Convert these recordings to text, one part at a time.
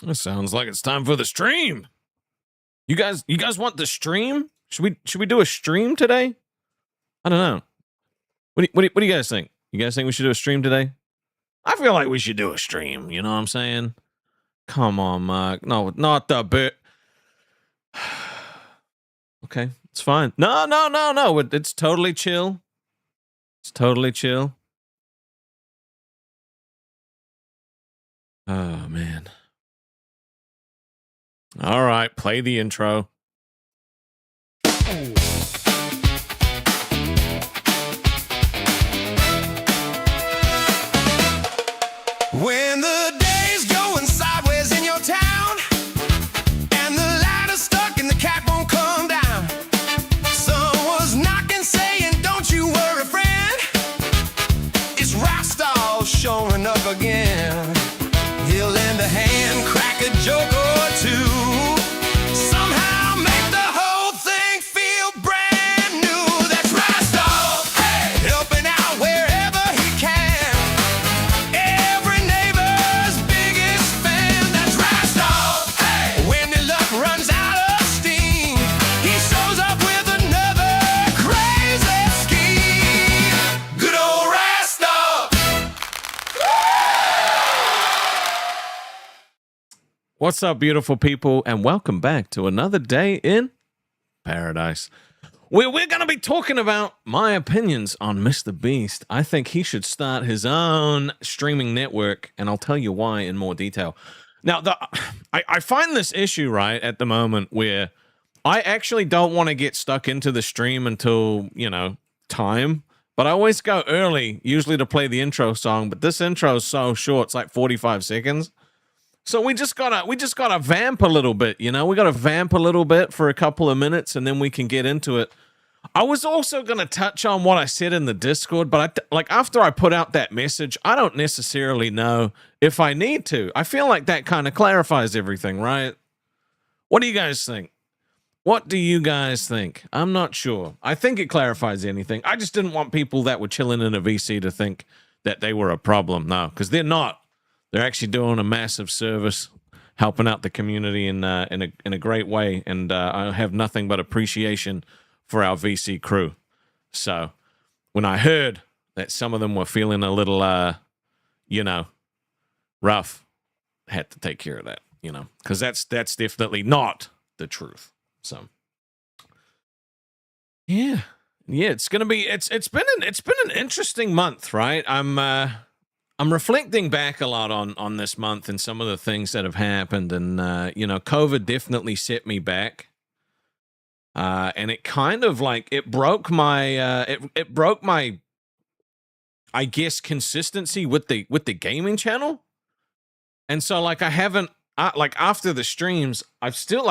It sounds like it's time for the stream. You guys want the stream? Should we do a stream today? I don't know. What do you guys think? You guys think we should do a stream today? I feel like we should do a stream. You know what I'm saying? Come on, Mark. No, not the bit. Okay, it's fine. No. It's totally chill. It's totally chill. Oh, man. All right, play the intro. When the day's going sideways in your town and the ladder's stuck and the cat won't come down, someone's knocking saying, don't you worry, friend. It's Rastov showing up again. He'll lend a hand, crack a joke or two, somehow make the whole thing feel brand new. That's Rastov, hey, helping out wherever he can. Every neighbor's biggest fan. That's Rastov, hey, when the luck runs out of steam, he shows up with another crazy scheme. Good old Rastov. What's up, beautiful people, and welcome back to another day in paradise. We're going to be talking about my opinions on MrBeast. I think he should start his own streaming network, and I'll tell you why in more detail. Now, I find this issue, right, at the moment where I actually don't want to get stuck into the stream until, time. But I always go early, usually to play the intro song, but this intro is so short, it's like 45 seconds. So we just gotta vamp a little bit, we gotta vamp a little bit for a couple of minutes, and then we can get into it. I was also gonna touch on what I said in the Discord, but after I put out that message, I don't necessarily know if I need to. I feel like that kind of clarifies everything, right? What do you guys think? What do you guys think? I'm not sure. I think it clarifies anything. I just didn't want people that were chilling in a VC to think that they were a problem. No, because they're not. They're actually doing a massive service, helping out the community in a great way, and I have nothing but appreciation for our VC crew. So when I heard that some of them were feeling a little, rough, I had to take care of that, because that's definitely not the truth. So yeah, it's gonna be it's been an interesting month, right? I'm reflecting back a lot on this month and some of the things that have happened, and COVID definitely set me back, and it kind of it broke my it broke my, I guess, consistency with the gaming channel, and so I haven't after the streams I've still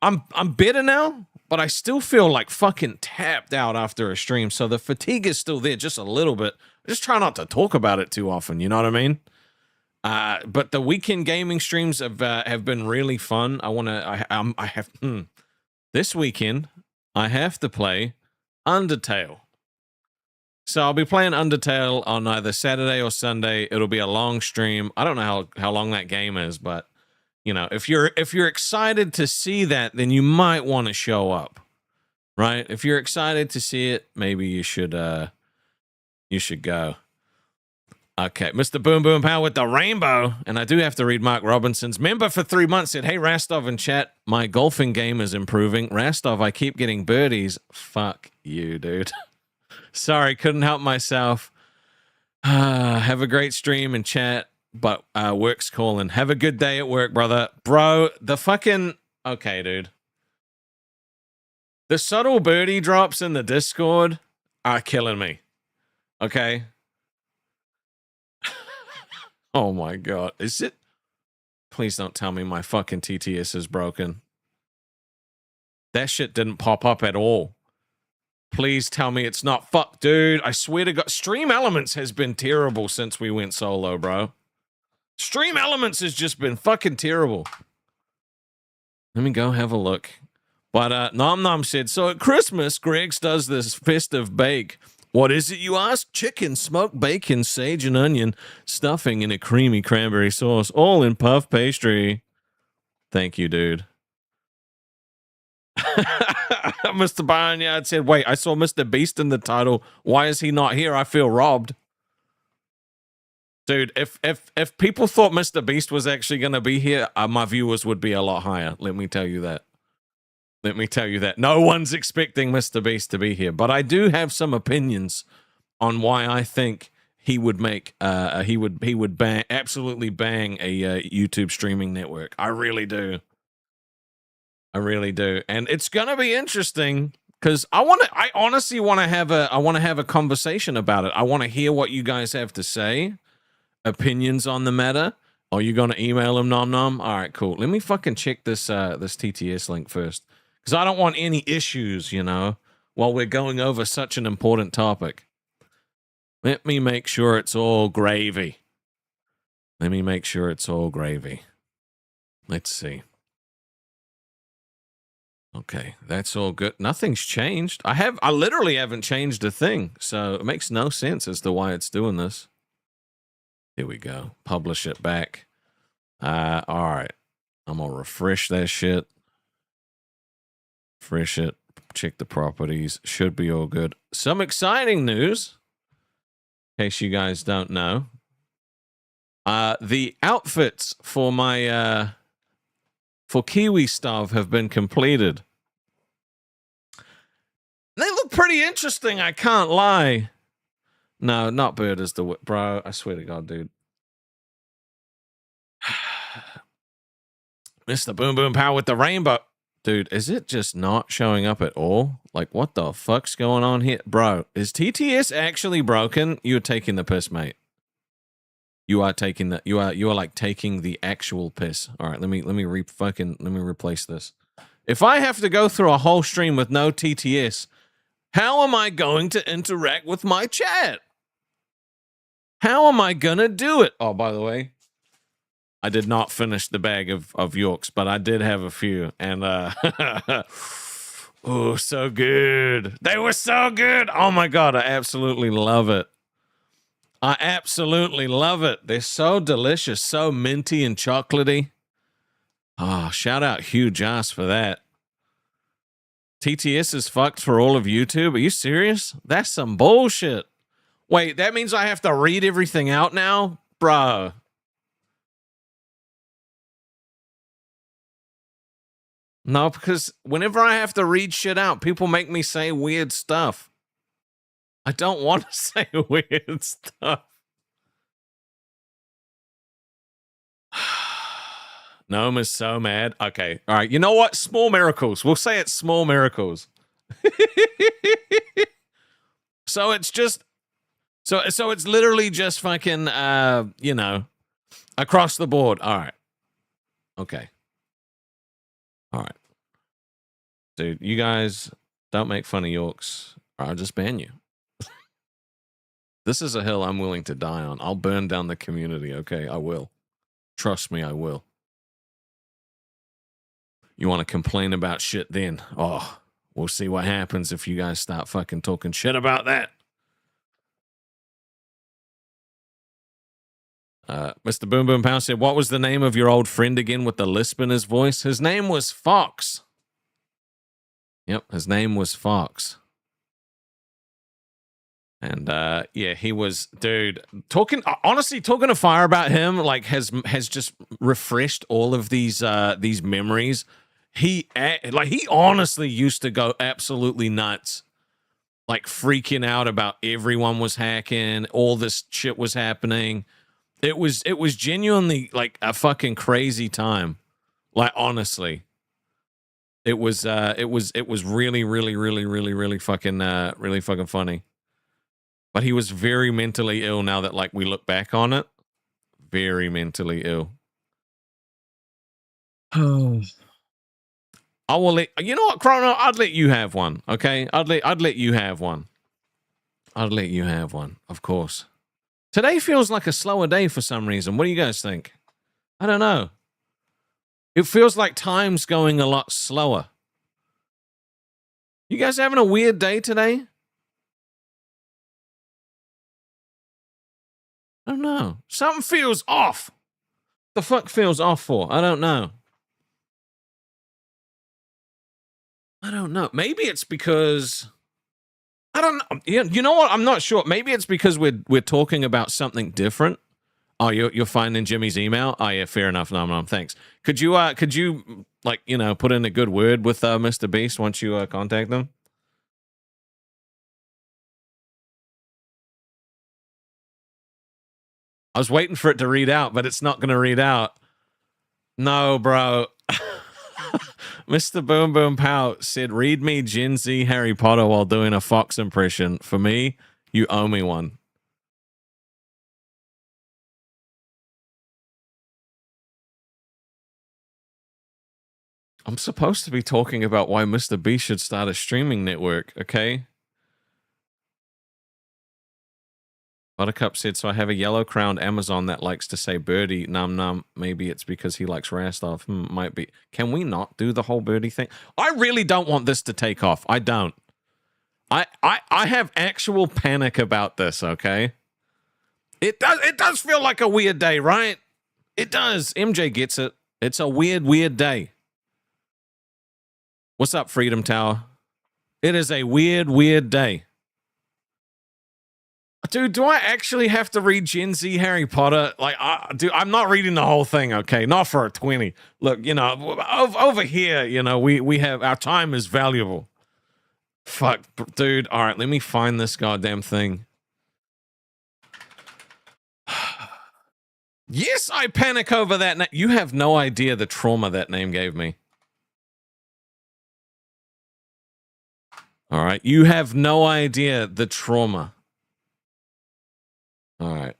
I'm better now, but I still feel fucking tapped out after a stream, so the fatigue is still there just a little bit. Just try not to talk about it too often, you know what I mean? But the weekend gaming streams have been really fun. This weekend I have to play Undertale. So I'll be playing Undertale on either Saturday or Sunday. It'll be a long stream. I don't know how long that game is, but if you're excited to see that, then you might want to show up, right? If you're excited to see it, maybe you should go. Okay, Mr. Boom Boom Power with the rainbow. And I do have to read Mark Robinson's member for 3 months said, hey, Rastov in chat, my golfing game is improving. Rastov, I keep getting birdies. Fuck you, dude. Sorry, couldn't help myself. Have a great stream and chat, but work's calling. Have a good day at work, brother. Bro, the fucking... Okay, dude. The subtle birdie drops in the Discord are killing me. Okay. Oh my God. Is it? Please don't tell me my fucking TTS is broken. That shit didn't pop up at all. Please tell me it's not. Fuck, dude. I swear to God. StreamElements has been terrible since we went solo, bro. StreamElements has just been fucking terrible. Let me go have a look. But Nom Nom said, so at Christmas, Greg's does this festive bake. What is it, you ask? Chicken, smoked bacon, sage and onion, stuffing in a creamy cranberry sauce, all in puff pastry. Thank you, dude. Mr. Barnyard said, wait, I saw Mr. Beast in the title. Why is he not here? I feel robbed. Dude, if people thought Mr. Beast was actually going to be here, my viewers would be a lot higher. Let me tell you that. Let me tell you that. No one's expecting Mr. Beast to be here, but I do have some opinions on why I think he would make he would absolutely bang a YouTube streaming network. I really do. I really do. And it's going to be interesting cuz I honestly want to have a conversation about it. I want to hear what you guys have to say, opinions on the matter. Are you going to email him nom nom? All right, cool. Let me fucking check this this TTS link first. Because I don't want any issues, you know, while we're going over such an important topic. Let me make sure it's all gravy. Let me make sure it's all gravy. Let's see. Okay, that's all good. Nothing's changed. I literally haven't changed a thing. So it makes no sense as to why it's doing this. Here we go. Publish it back. All right. I'm going to refresh that shit. Refresh it, check the properties, should be all good. Some exciting news, in case you guys don't know. The outfits for my for Kiwi stuff have been completed. They look pretty interesting, I can't lie. No, not Bird is the bro. I swear to God, dude. Mr. Boom Boom Power with the rainbow. Dude, is it just not showing up at all? Like, what the fuck's going on here? Bro, is TTS actually broken? You're taking the piss, mate. You are taking the you are like taking the actual piss. All right, let me replace this. If I have to go through a whole stream with no TTS, how am I going to interact with my chat? How am I gonna do it? Oh, by the way, I did not finish the bag of Yorks, but I did have a few. And, oh, so good. They were so good. Oh, my God. I absolutely love it. I absolutely love it. They're so delicious, so minty and chocolatey. Oh, shout out Huge Ass for that. TTS is fucked for all of YouTube. Are you serious? That's some bullshit. Wait, that means I have to read everything out now? Bro. No, because whenever I have to read shit out, people make me say weird stuff. I don't want to say weird stuff. Gnome is so mad. Okay, all right. You know what? Small miracles. We'll say it's small miracles. So it's just, so it's literally just fucking, you know, across the board. All right. Okay. All right. Dude, you guys don't make fun of Yorks or I'll just ban you. This is a hill I'm willing to die on. I'll burn down the community, okay? I will. Trust me, I will. You want to complain about shit then? Oh, we'll see what happens if you guys start fucking talking shit about that. Mr. Boom Boom Pound said, what was the name of your old friend again with the lisp in his voice? His name was Fox. Yep, his name was Fox. And yeah, he was, dude, honestly talking to Fire about him, like has just refreshed all of these memories. He honestly used to go absolutely nuts, like freaking out about everyone was hacking, all this shit was happening. It was genuinely like a fucking crazy time. Like honestly. It was really fucking funny. But he was very mentally ill now that like we look back on it. Very mentally ill. Oh. I will let you know what, Chrono, I'd let you have one, okay? I'd let you have one. I'd let you have one, of course. Today feels like a slower day for some reason. What do you guys think? I don't know. It feels like time's going a lot slower. You guys having a weird day today? I don't know. Something feels off. The fuck feels off for? I don't know. I don't know. Maybe it's because I don't know. You know what? I'm not sure. Maybe it's because we're talking about something different. Oh, you're finding Jimmy's email? Oh yeah, fair enough. No, thanks. Could you like, you know, put in a good word with MrBeast once you contact them? I was waiting for it to read out, but it's not going to read out. No, bro. Mr. Boom Boom Pow said, read me Gen Z Harry Potter while doing a Fox impression. For me, you owe me one. I'm supposed to be talking about why MrBeast should start a streaming network, okay? Buttercup said, so I have a yellow-crowned Amazon that likes to say birdie, num num. Maybe it's because he likes Rastov. Might be. Can we not do the whole birdie thing? I really don't want this to take off. I don't. I have actual panic about this, okay? It does feel like a weird day, right? It does. MJ gets it. It's a weird day. What's up, Freedom Tower? It is a weird day. Dude, do I actually have to read Gen Z Harry Potter? Like, dude, I'm not reading the whole thing, okay? Not for a 20. Look, you know, over here, you know, we have, our time is valuable. Fuck, dude. All right, let me find this goddamn thing. Yes, I panic over that. You have no idea the trauma that name gave me. All right, you have no idea the trauma. All right.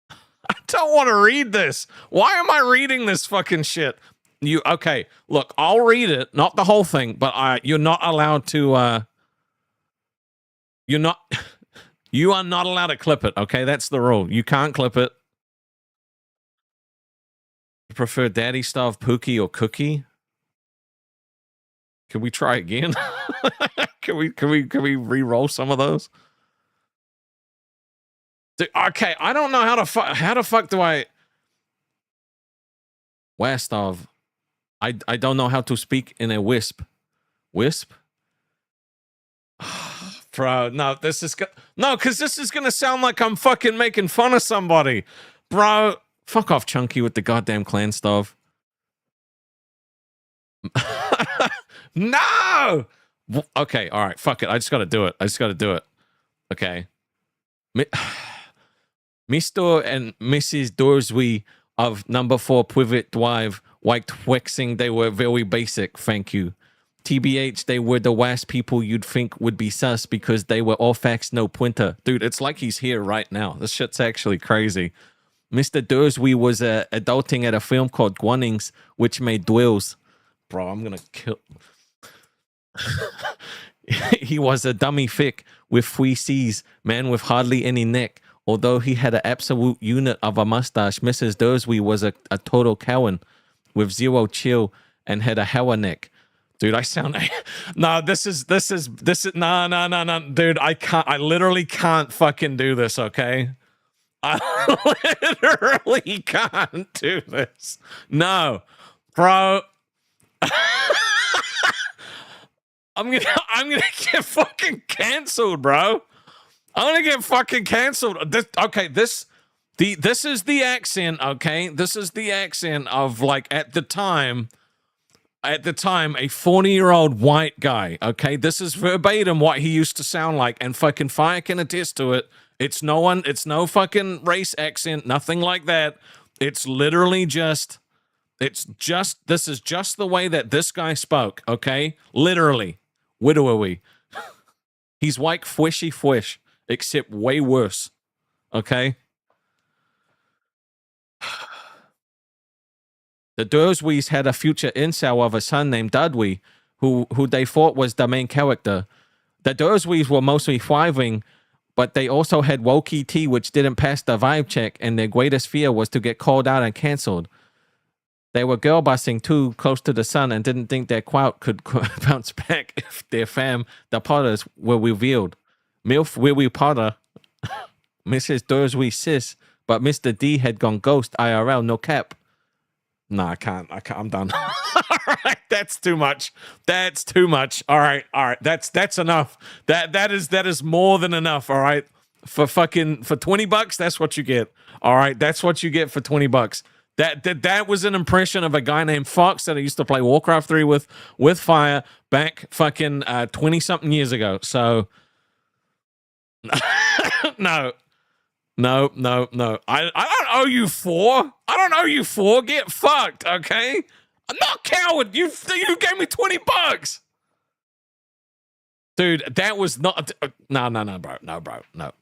I don't want to read this. Why am I reading this fucking shit? Okay, look, I'll read it, not the whole thing, but you're not allowed to you are not allowed to clip it, okay? That's the rule. You can't clip it. You prefer Daddy Stuff, Pookie, or Cookie? Can we try again? Can we re-roll some of those? Dude, okay, I don't know how the fuck do I Rastov. I don't know how to speak in a wisp. Wisp? Bro, no, this is because this is gonna sound like I'm fucking making fun of somebody. Bro, fuck off, Chunky, with the goddamn clan stuff. No! Okay, all right, fuck it. I just gotta do it. Okay. Mr. and Mrs. Dorsey of number 4 Pivot Drive liked flexing. They were very basic, thank you. TBH, they were the worst people you'd think would be sus because they were all facts, no pointer. Dude, it's like he's here right now. This shit's actually crazy. Mr. Dursey was adulting at a film called Gunnings, which made dwells. Bro, I'm gonna kill... He was a dummy fic with 3 C's, man with hardly any neck. Although he had an absolute unit of a mustache, Mrs. Dursey was a total cowan with 0 chill and had a hella neck. Dude, I sound... No, this is... No. Dude, I literally can't fucking do this, okay? I literally can't do this. No. Bro. I'm gonna get fucking canceled, bro. I'm gonna get fucking canceled. This is the accent, okay? This is the accent of, like, at the time, a 40-year-old white guy, okay? This is verbatim what he used to sound like, and fucking Fire can attest to it. It's no fucking race accent, nothing like that. It's literally just, this is just the way that this guy spoke, okay? Literally. Widowy. He's like Fwishy Fwish, except way worse, okay? The Dursleys had a future incel of a son named Dudley, who they thought was the main character. The Dursleys were mostly thriving, but they also had Wokey T, which didn't pass the vibe check, and their greatest fear was to get called out and cancelled. They were girl busing too close to the sun and didn't think their clout could bounce back if their fam, the Potters, were revealed. MILF Willie Potter, Mrs. Dursley sis, but Mr. D had gone ghost IRL, no cap. Nah, I can't. I'm done. All right, that's too much. That's too much. All right. That's enough. That is more than enough. All right. For $20, that's what you get. All right, that's what you get for $20. That was an impression of a guy named Fox that I used to play Warcraft 3 with Fire back fucking 20-something years ago. So no. I don't owe you 4. I don't owe you 4. Get fucked, okay? I'm not a coward. You gave me $20. Dude, that was not no, bro. No, bro. No.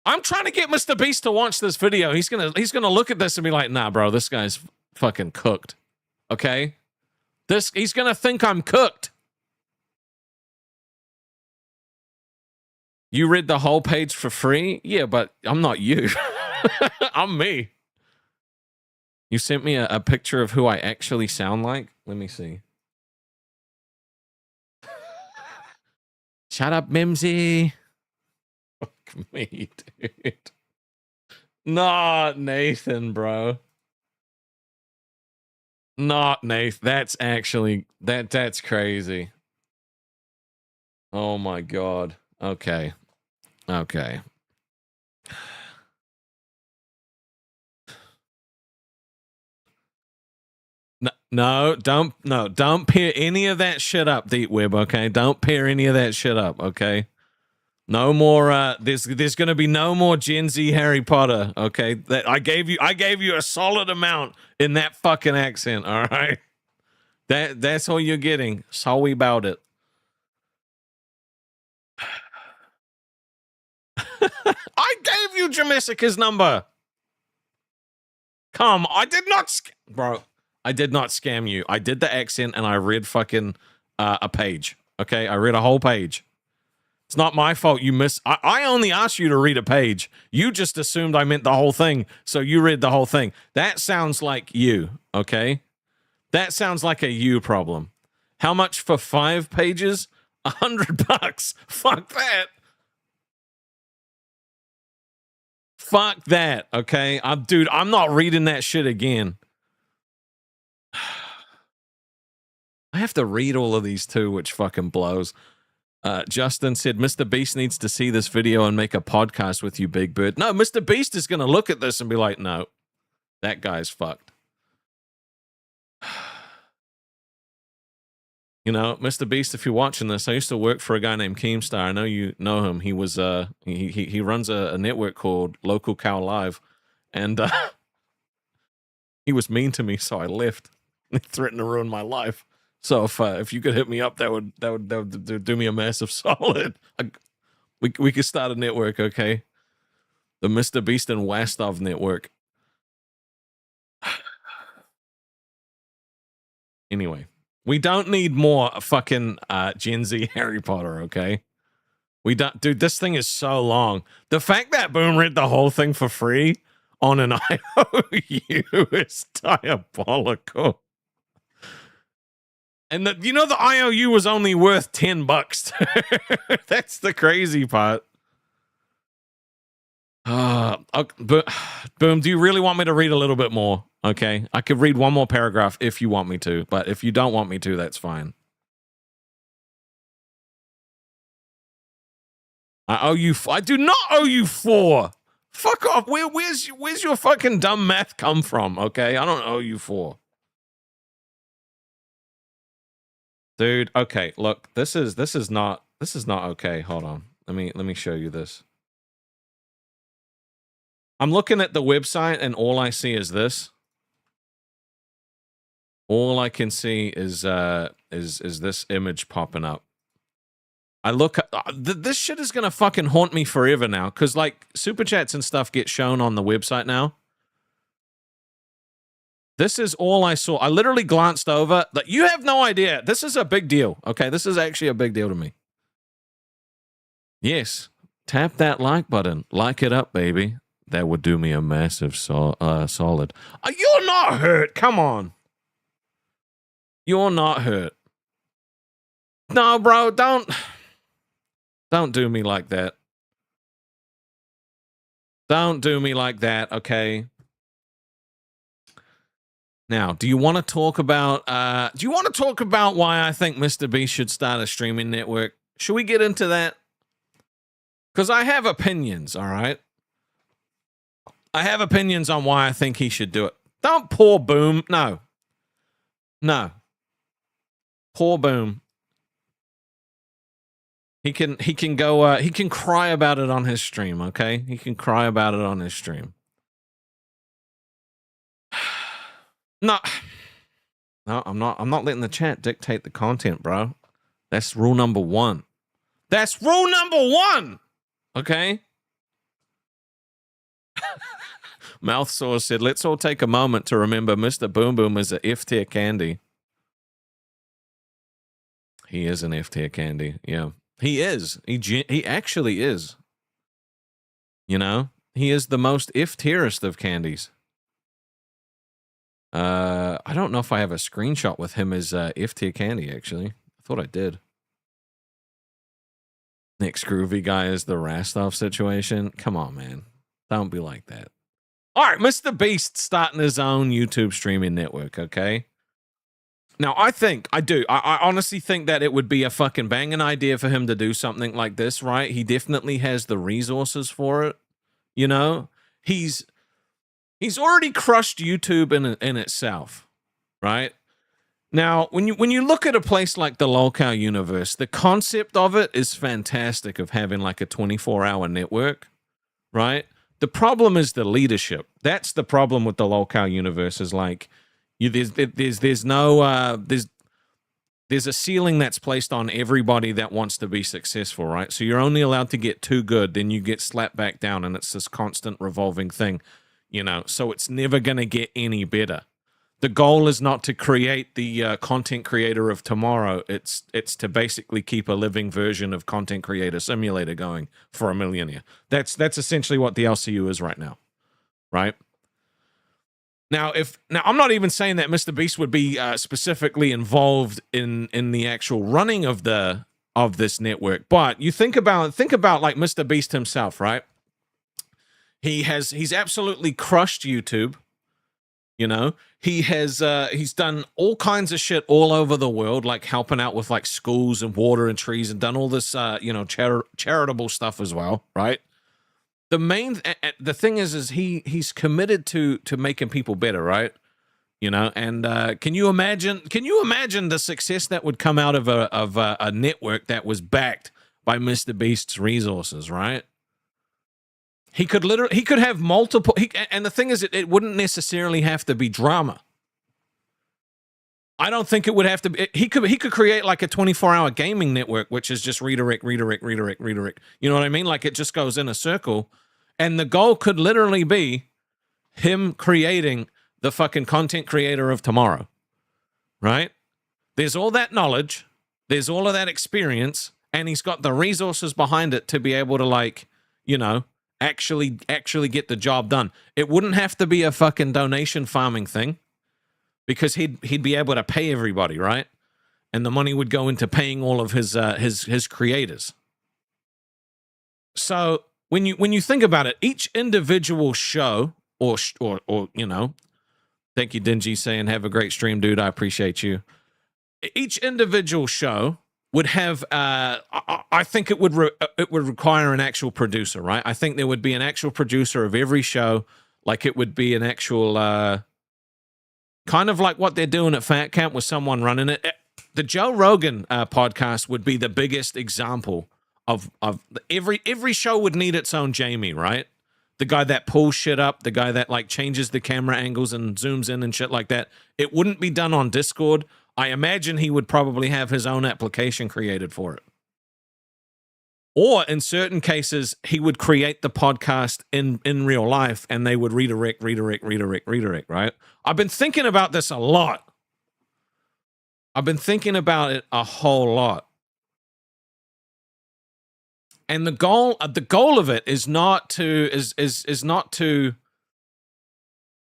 I'm trying to get MrBeast to watch this video. He's gonna look at this and be like, nah, bro, this guy's fucking cooked. Okay? He's gonna think I'm cooked. You read the whole page for free? Yeah, but I'm not you. I'm me. You sent me a picture of who I actually sound like? Let me see. Shut up, Mimsy. Fuck me, dude. Not Nathan, bro. Not Nathan. That's actually that's crazy. Oh my god. Okay. No, don't pair any of that shit up, Deep Web, okay? Don't pair any of that shit up, okay? No more there's gonna be no more Gen Z Harry Potter, okay? That I gave you a solid amount in that fucking accent, all right? That's all you're getting. Sorry about it. I gave you Jamesica's number. Come, I did not bro. I did not scam you. I did the accent and I read fucking a page. Okay, I read a whole page. It's not my fault you missed. I only asked you to read a page. You just assumed I meant the whole thing, so you read the whole thing. That sounds like you, okay? That sounds like a you problem. How much for 5 pages? $100. Fuck that. Fuck that, okay? Dude, I'm not reading that shit again. I have to read all of these too, which fucking blows. Justin said, MrBeast needs to see this video and make a podcast with you, Big Bird. No, MrBeast is going to look at this and be like, no, that guy's fucked. You know, MrBeast, if you're watching this, I used to work for a guy named Keemstar. I know you know him. He was he runs a network called Local Cow Live, and he was mean to me, so I left. He threatened to ruin my life. So if you could hit me up, that would do me a massive solid. We could start a network, okay? The MrBeast and Rastov network. Anyway, we don't need more fucking Gen Z Harry Potter, okay? We don't, dude. This thing is so long. The fact that Boom read the whole thing for free on an IOU is diabolical. And the IOU was only worth $10. That's the crazy part. But Boom, do you really want me to read a little bit more? Okay, I could read one more paragraph if you want me to, but if you don't want me to, that's fine. I owe you. I do not owe you 4. Fuck off. Where's your fucking dumb math come from? Okay, I don't owe you 4. Dude, okay, look, this is not okay. Hold on. Let me show you this. I'm looking at the website and all I see is this. All I can see is this image popping up. I look this shit is going to fucking haunt me forever now cuz like super chats and stuff get shown on the website now. This is all I saw. I literally glanced over. Like, you have no idea. This is a big deal. Okay, this is actually a big deal to me. Yes, tap that like button. Like it up, baby. That would do me a massive solid. You're not hurt. Come on. You're not hurt. No, bro, don't do me like that. Don't do me like that, okay? Now, do you want to talk about why I think MrBeast should start a streaming network? Should we get into that? Because I have opinions, all right? I have opinions on why I think he should do it. Don't poor Boom. No. Poor Boom. He can go he can cry about it on his stream, okay? He can cry about it on his stream. No, I'm not letting the chat dictate the content, bro. That's rule number 1. That's rule number 1. Okay? Mouth Sore said, let's all take a moment to remember Mr. Boom Boom is a F-tier candy. He is an F-tier candy, yeah. He is. He actually is. You know? He is the most F-tierest of candies. I don't know if I have a screenshot with him as F-tier candy, actually. I thought I did. Next groovy guy is the Rastov situation. Come on, man. Don't be like that. All right, MrBeast starting his own YouTube streaming network, okay? Now, I honestly think that it would be a fucking banging idea for him to do something like this, right? He definitely has the resources for it, you know? He's already crushed YouTube in itself, right? Now, when you look at a place like the lolcow universe, the concept of it is fantastic, of having like a 24-hour network, right? The problem is the leadership. That's the problem with the lolcow universe, is like there's a ceiling that's placed on everybody that wants to be successful, right? So you're only allowed to get too good, then you get slapped back down, and it's this constant revolving thing, you know? So it's never going to get any better. The goal is not to create the content creator of tomorrow. It's to basically keep a living version of Content Creator Simulator going for a millennia. That's essentially what the LCU is right now, right? Now, I'm not even saying that MrBeast would be specifically involved in the actual running of this network, but you think about like MrBeast himself, right? He's absolutely crushed YouTube. You know, he's done all kinds of shit all over the world, like helping out with like schools and water and trees, and done all this charitable stuff as well, right? The thing is he's committed to making people better, right? You know, and can you imagine the success that would come out of a network that was backed by MrBeast's resources, right? He could have multiple, and the thing is, it wouldn't necessarily have to be drama. I don't think it would have to be. He could create like a 24-hour gaming network, which is just redirect. You know what I mean? Like it just goes in a circle, and the goal could literally be him creating the fucking content creator of tomorrow, right? There's all that knowledge, there's all of that experience, and he's got the resources behind it to be able to, like, you know, actually get the job done. It wouldn't have to be a fucking donation farming thing, because he'd be able to pay everybody, right? And the money would go into paying all of his creators. So when you think about it, each individual show or you know, thank you, Dingy, saying have a great stream, dude. I appreciate you. Each individual show would have, I think it would require an actual producer, right? I think there would be an actual producer of every show, like it would be an actual, kind of like what they're doing at Fat Camp with someone running it. The Joe Rogan podcast would be the biggest example of every show would need its own Jamie, right? The guy that pulls shit up, the guy that like changes the camera angles and zooms in and shit like that. It wouldn't be done on Discord. I imagine he would probably have his own application created for it. Or in certain cases, he would create the podcast in real life, and they would redirect, right? I've been thinking about this a lot. I've been thinking about it a whole lot. And the goal of it is not to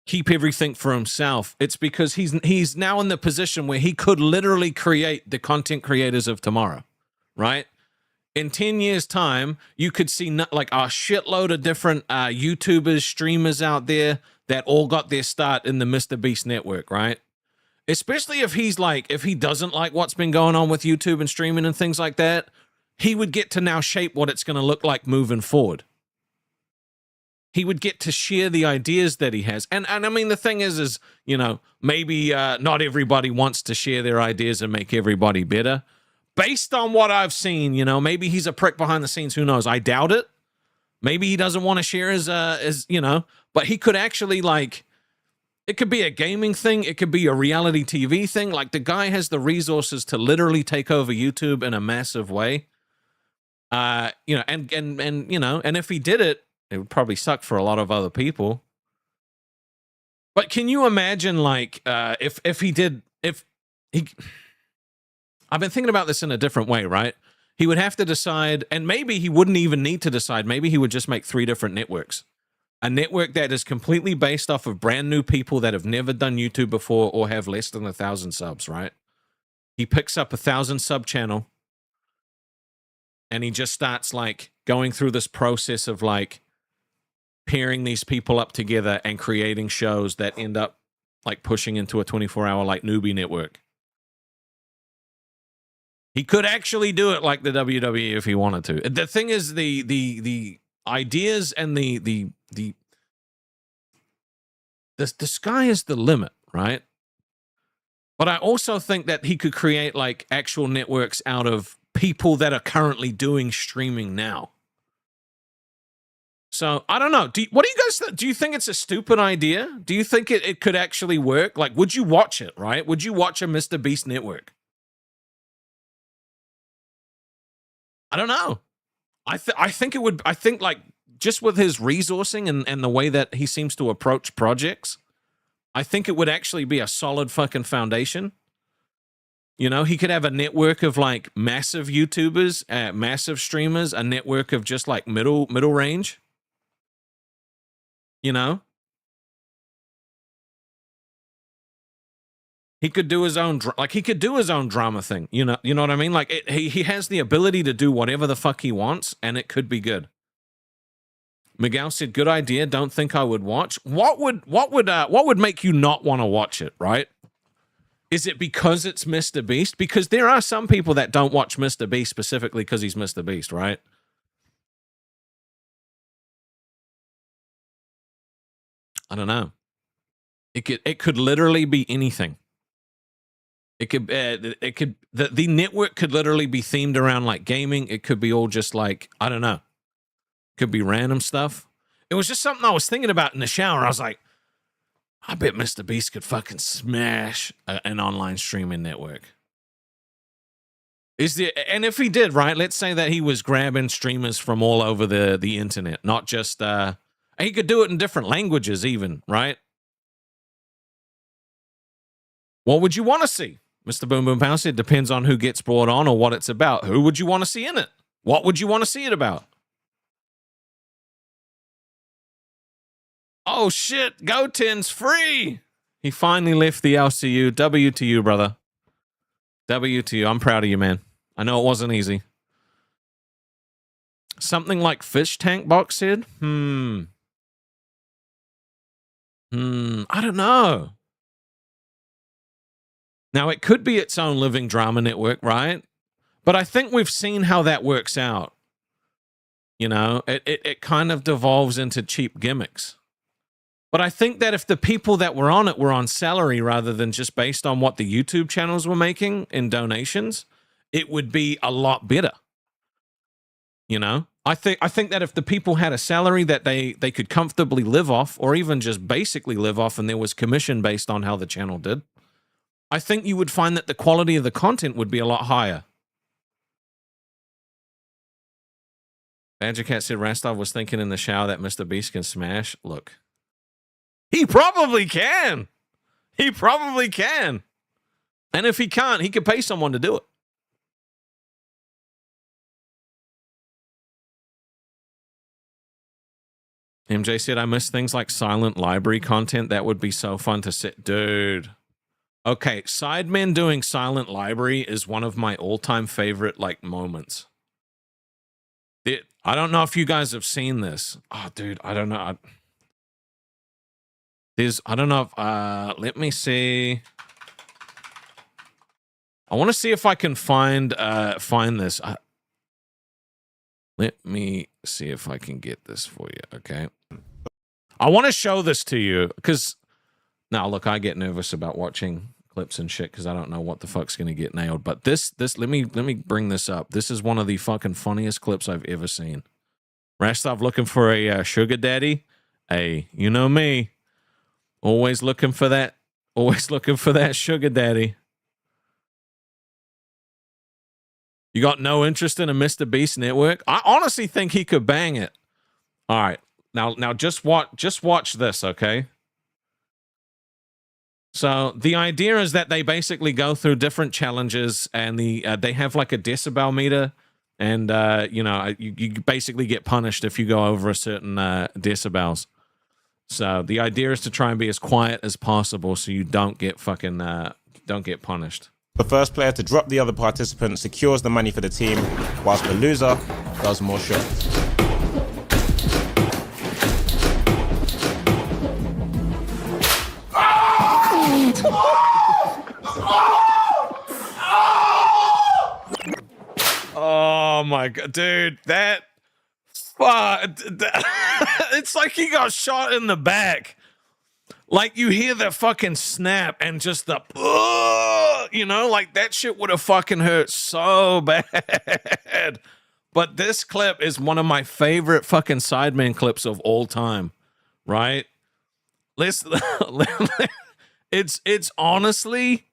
keep everything for himself. It's because he's now in the position where he could literally create the content creators of tomorrow, right? in 10 years' time, you could see like a shitload of different YouTubers, streamers out there that all got their start in the MrBeast network, right? Especially if he's like, if he doesn't like what's been going on with YouTube and streaming and things like that, he would get to now shape what it's going to look like moving forward. He would get to share the ideas that he has. And I mean, the thing is, you know, maybe not everybody wants to share their ideas and make everybody better. Based on what I've seen, you know, maybe he's a prick behind the scenes. Who knows? I doubt it. Maybe he doesn't want to share his, you know, but he could actually, like, it could be a gaming thing. It could be a reality TV thing. Like, the guy has the resources to literally take over YouTube in a massive way. You know, and you know, and if he did it, it would probably suck for a lot of other people. But can you imagine, like, if he did, if he, I've been thinking about this in a different way, right? He would have to decide, and maybe he wouldn't even need to decide. Maybe he would just make 3 different networks. A network that is completely based off of brand new people that have never done YouTube before or have less than 1,000 subs, right? He picks up 1,000 sub channel and he just starts, like, going through this process of, like, pairing these people up together and creating shows that end up, like, pushing into a 24-hour, like, newbie network. He could actually do it like the WWE if he wanted to. The thing is, the ideas and the sky is the limit, right? But I also think that he could create, like, actual networks out of people that are currently doing streaming now. So I don't know. What do you guys do? You think it's a stupid idea? Do you think it could actually work? Like, would you watch it? Right? Would you watch a MrBeast network? I don't know. I think it would. I think, like, just with his resourcing and the way that he seems to approach projects, I think it would actually be a solid fucking foundation. You know, he could have a network of, like, massive YouTubers, massive streamers, a network of just, like, middle range. You know, he could do his own, like, he could do his own drama thing. You know what I mean? Like, he has the ability to do whatever the fuck he wants, and it could be good. Miguel said, "Good idea. Don't think I would watch." What would make you not want to watch it? Right? Is it because it's MrBeast? Because there are some people that don't watch MrBeast specifically because he's MrBeast, right? I don't know. It could literally be anything. It could the network could literally be themed around, like, gaming. It could be all just, like, I don't know. Could be random stuff. It was just something I was thinking about in the shower. I was like, I bet MrBeast could fucking smash an online streaming network. And if he did, right? Let's say that he was grabbing streamers from all over the internet, not just he could do it in different languages even, right? What would you want to see? Mr. Boom Boom Pound said, depends on who gets brought on or what it's about. Who would you want to see in it? What would you want to see it about? Oh, shit. GoTen's free. He finally left the LCU. W to you, brother. W to you. I'm proud of you, man. I know it wasn't easy. Something like Fish Tank Box said? I don't know. Now, it could be its own living drama network, right? But I think we've seen how that works out. You know, it kind of devolves into cheap gimmicks. But I think that if the people that were on it were on salary rather than just based on what the YouTube channels were making in donations, it would be a lot better. You know, I think that if the people had a salary that they could comfortably live off, or even just basically live off, and there was commission based on how the channel did, I think you would find that the quality of the content would be a lot higher. Badger Cat said Rastov was thinking in the shower that MrBeast can smash. Look, he probably can. He probably can. And if he can't, he could pay someone to do it. MJ said, I miss things like silent library content. That would be so fun to sit. Dude. Okay, Sidemen doing silent library is one of my all-time favorite, like, moments. I don't know if you guys have seen this. Oh, dude, I don't know. I don't know if, let me see. I want to see if I can find this. Let me see if I can get this for you, okay? I want to show this to you because now look, I get nervous about watching clips and shit because I don't know what the fuck's gonna get nailed. But this let me bring this up. This is one of the fucking funniest clips I've ever seen. Rastov looking for a sugar daddy. Hey, you know me. Always looking for that sugar daddy. You got no interest in a MrBeast network? I honestly think he could bang it. All right. Now just watch this, okay? So the idea is that they basically go through different challenges and they have like a decibel meter and you basically get punished if you go over a certain decibels. So the idea is to try and be as quiet as possible so you don't get fucking don't get punished. The first player to drop the other participant secures the money for the team, whilst the loser does more shots. Oh my god, dude, that it's like he got shot in the back. Like you hear the fucking snap and just the like that shit would have fucking hurt so bad. But this clip is one of my favorite fucking Sideman clips of all time, right? Listen, it's honestly,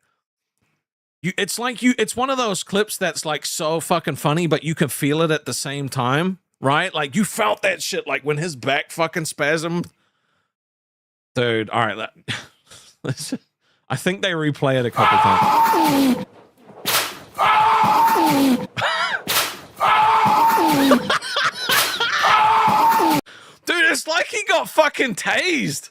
it's one of those clips that's like so fucking funny, but you can feel it at the same time, right? Like you felt that shit, like when his back fucking spasmed. Dude, all right, I think they replay it a couple times. Dude, it's like he got fucking tased.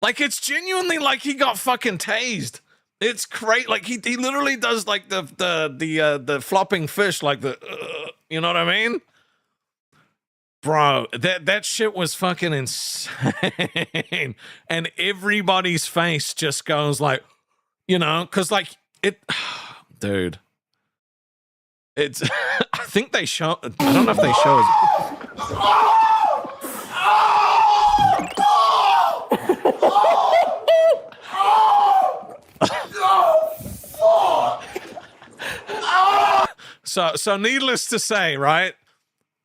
Like it's genuinely like he got fucking tased. It's great. Like he literally does like the flopping fish, like you know what I mean? Bro, that shit was fucking insane. And everybody's face just goes like, because like it, dude. It's, I think they show, I don't know if they show So needless to say, right?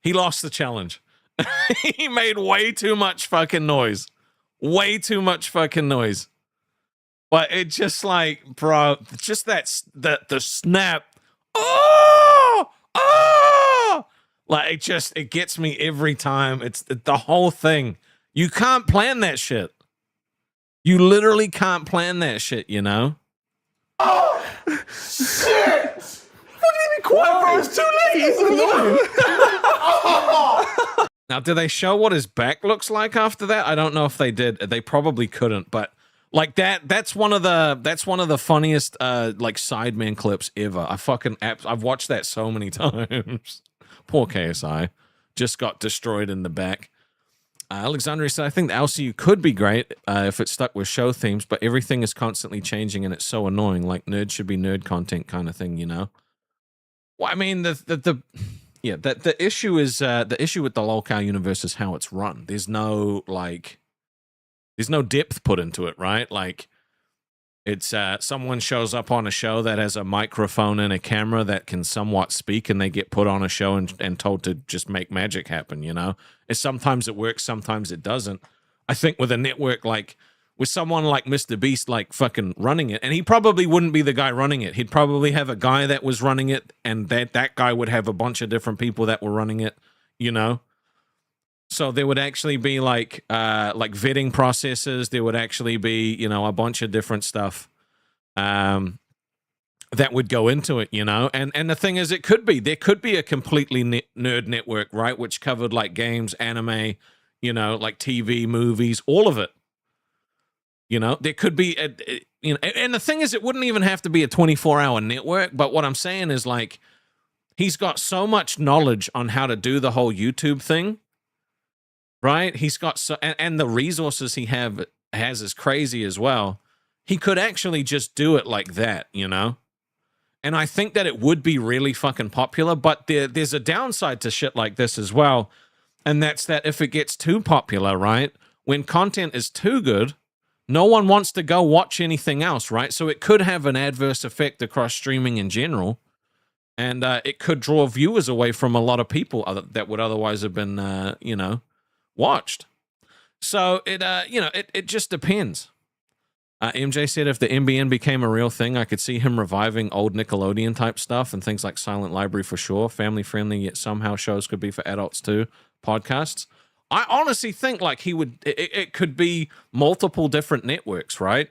He lost the challenge. He made way too much fucking noise. Way too much fucking noise. But it just like, bro, just the snap. Oh! Oh! Like it gets me every time. It's the whole thing. You can't plan that shit. You literally can't plan that shit, you know? Oh! Shit! What do you mean quiet, bro? It's too late. It's annoying. Now, do they show what his back looks like after that? I don't know if they did. They probably couldn't, but like that's one of the funniest like Sideman clips ever. I've watched that so many times. Poor KSI just got destroyed in the back. Alexandria said, I think the LCU could be great if it stuck with show themes, but everything is constantly changing and it's so annoying. Like nerd should be nerd content kind of thing, you know? Well, I mean, the issue is the issue with the locale universe is how it's run. There's no depth put into it, right? Like it's someone shows up on a show that has a microphone and a camera that can somewhat speak, and they get put on a show and told to just make magic happen, you know? Sometimes it works, sometimes it doesn't. I think with a network like with someone like MrBeast like fucking running it, and he probably wouldn't be the guy running it. He'd probably have a guy that was running it, and that guy would have a bunch of different people that were running it, you know? So there would actually be like vetting processes. There would actually be, you know, a bunch of different stuff that would go into it, you know? And the thing is, there could be a completely nerd network, right? Which covered like games, anime, you know, like TV, movies, all of it. You know, there could be, and the thing is, it wouldn't even have to be a 24-hour network. But what I'm saying is like, He's got so much knowledge on how to do the whole YouTube thing, right? He's got so, and the resources he has is crazy as well. He could actually just do it like that, you know? And I think that it would be really fucking popular, but there's a downside to shit like this as well. And that's that if it gets too popular, right? When content is too good, no one wants to go watch anything else, right? So it could have an adverse effect across streaming in general. And it could draw viewers away from a lot of people that would otherwise have been, you know, watched. So it just depends. MJ said if the NBN became a real thing, I could see him reviving old Nickelodeon type stuff and things like Silent Library for sure. Family friendly, yet somehow shows could be for adults too. Podcasts. I honestly think like he would. It could be multiple different networks, right?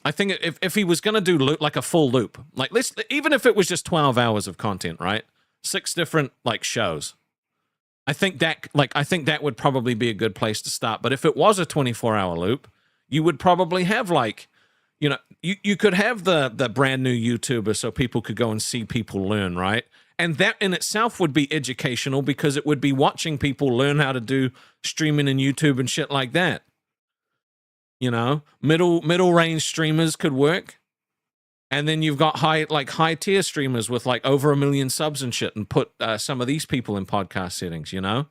I think if he was going to do like a full loop, like even if it was just 12 hours of content, right? 6 different like shows. I think that would probably be a good place to start. But if it was a 24-hour loop, you would probably have like, you know, you could have the brand new YouTuber so people could go and see people learn, right? And that in itself would be educational because it would be watching people learn how to do streaming and YouTube and shit like that. You know, middle range streamers could work. And then you've got high tier streamers with like over 1 million subs and shit and put some of these people in podcast settings, you know?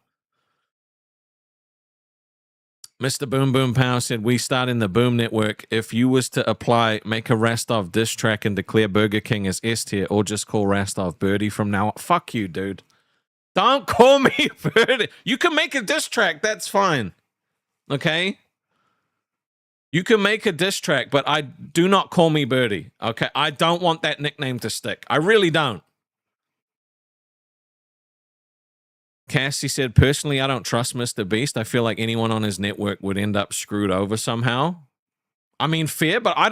Mr. Boom Boom Power said, we start in the Boom Network. If you was to apply, make a Rastov diss track and declare Burger King as S tier or just call Rastov Birdie from now on. Fuck you, dude. Don't call me Birdie. You can make a diss track. That's fine. Okay? You can make a diss track, but I do not call me Birdie. Okay? I don't want that nickname to stick. I really don't. Cassie said, personally, I don't trust MrBeast. I feel like anyone on his network would end up screwed over somehow. I mean, fair, but I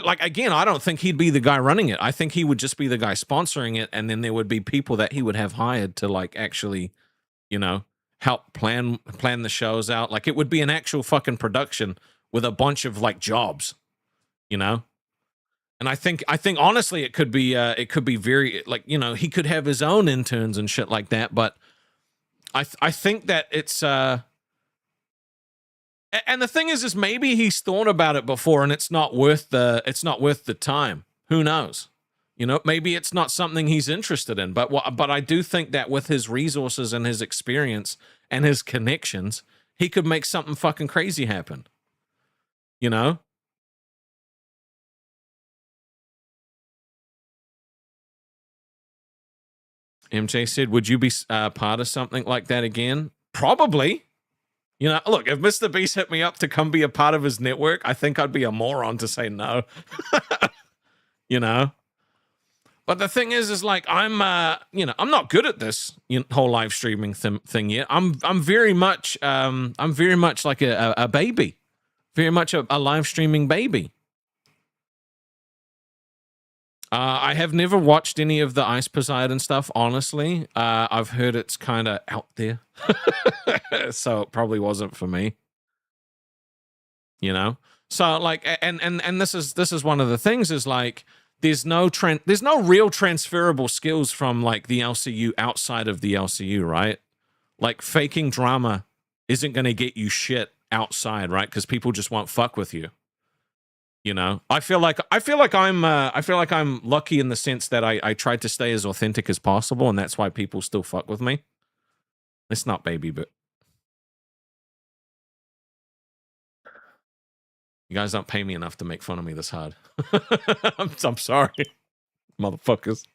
don't think he'd be the guy running it. I think he would just be the guy sponsoring it, and then there would be people that he would have hired to like actually, you know, help plan the shows out. Like it would be an actual fucking production with a bunch of like jobs, you know? And I think honestly it could be very like, you know, he could have his own interns and shit like that, but I think that it's and the thing is maybe he's thought about it before and it's not worth the time. Who knows? You know, maybe it's not something he's interested in, but I do think that with his resources and his experience and his connections, he could make something fucking crazy happen. You know? MJ said, would you be part of something like that again? Probably. You know, look, if MrBeast hit me up to come be a part of his network, I think I'd be a moron to say no. You know? But the thing is like, I'm not good at this whole live streaming thing yet. I'm very much like a baby. Very much a live streaming baby. I have never watched any of the Ice Poseidon stuff, honestly. I've heard it's kind of out there. So it probably wasn't for me. You know? So like and this is one of the things is like there's no real transferable skills from like the LCU outside of the LCU, right? Like faking drama isn't going to get you shit outside, right? Because people just won't fuck with you. You know, I feel like I'm lucky in the sense that I tried to stay as authentic as possible, and that's why people still fuck with me. It's not baby, but you guys don't pay me enough to make fun of me this hard. I'm sorry, motherfuckers.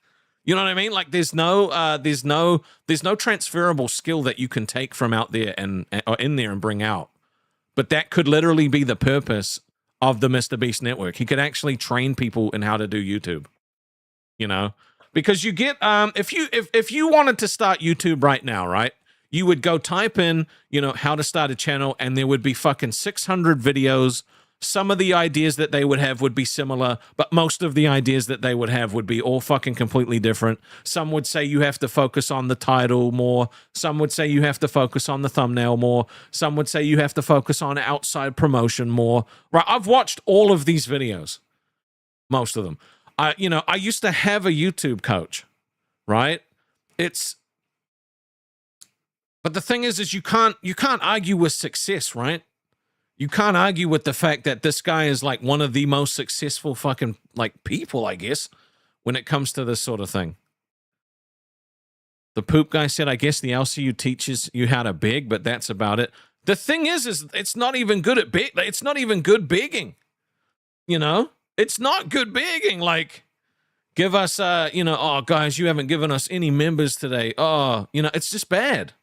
You know what I mean? Like there's no transferable skill that you can take from out there and or in there and bring out. But that could literally be the purpose of the MrBeast network. He could actually train people in how to do YouTube. You know? Because you get if you wanted to start YouTube right now, right? You would go type in, you know, how to start a channel, and there would be fucking 600 videos. Some of the ideas that they would have would be similar, but most of the ideas that they would have would be all fucking completely different. Some would say you have to focus on the title more. Some would say you have to focus on the thumbnail more. Some would say you have to focus on outside promotion more. Right? I've watched all of these videos, most of them. I used to have a YouTube coach, right? it's, but the thing is you can't argue with success, right? You can't argue with the fact that this guy is like one of the most successful fucking like people, I guess, when it comes to this sort of thing. The poop guy said, I guess the LCU teaches you how to beg, but that's about it. The thing is it's not even good at it's not even good begging. You know? It's not good begging. Like, give us, oh, guys, you haven't given us any members today. Oh, it's just bad.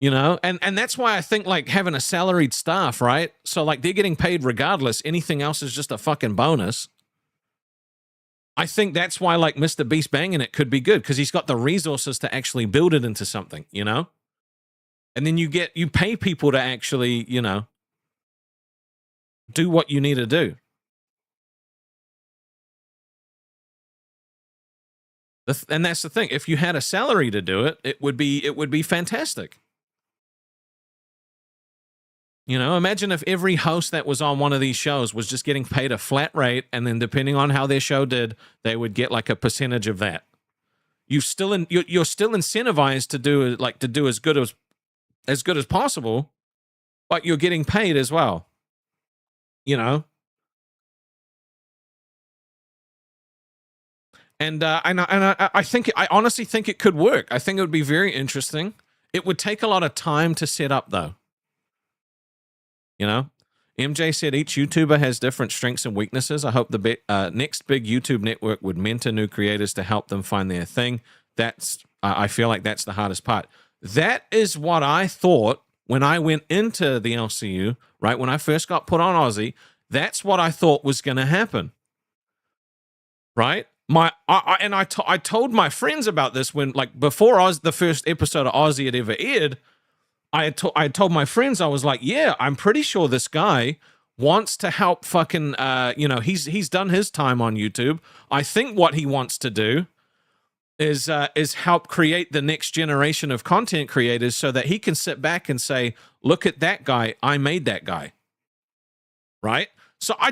And that's why I think, like, having a salaried staff, right? So, like, they're getting paid regardless. Anything else is just a fucking bonus. I think that's why, like, MrBeast banging it could be good, because he's got the resources to actually build it into something, And then you pay people to actually, do what you need to do. And that's the thing. If you had a salary to do it, it would be fantastic. Imagine if every host that was on one of these shows was just getting paid a flat rate, and then depending on how their show did, they would get like a percentage of that. You're still incentivized to do as good as possible, but you're getting paid as well. And I honestly think it could work. I think it would be very interesting. It would take a lot of time to set up, though. MJ said each YouTuber has different strengths and weaknesses. I hope the next big YouTube network would mentor new creators to help them find their thing. I feel like that's the hardest part. That is what I thought when I went into the LCU, right? When I first got put on Aussie, that's what I thought was going to happen, right? I told my friends about this when, like, before the first episode of Aussie had ever aired. I told my friends, I was like, yeah, I'm pretty sure this guy wants to help fucking, he's done his time on YouTube. I think what he wants to do is help create the next generation of content creators so that he can sit back and say, look at that guy, I made that guy. Right? So I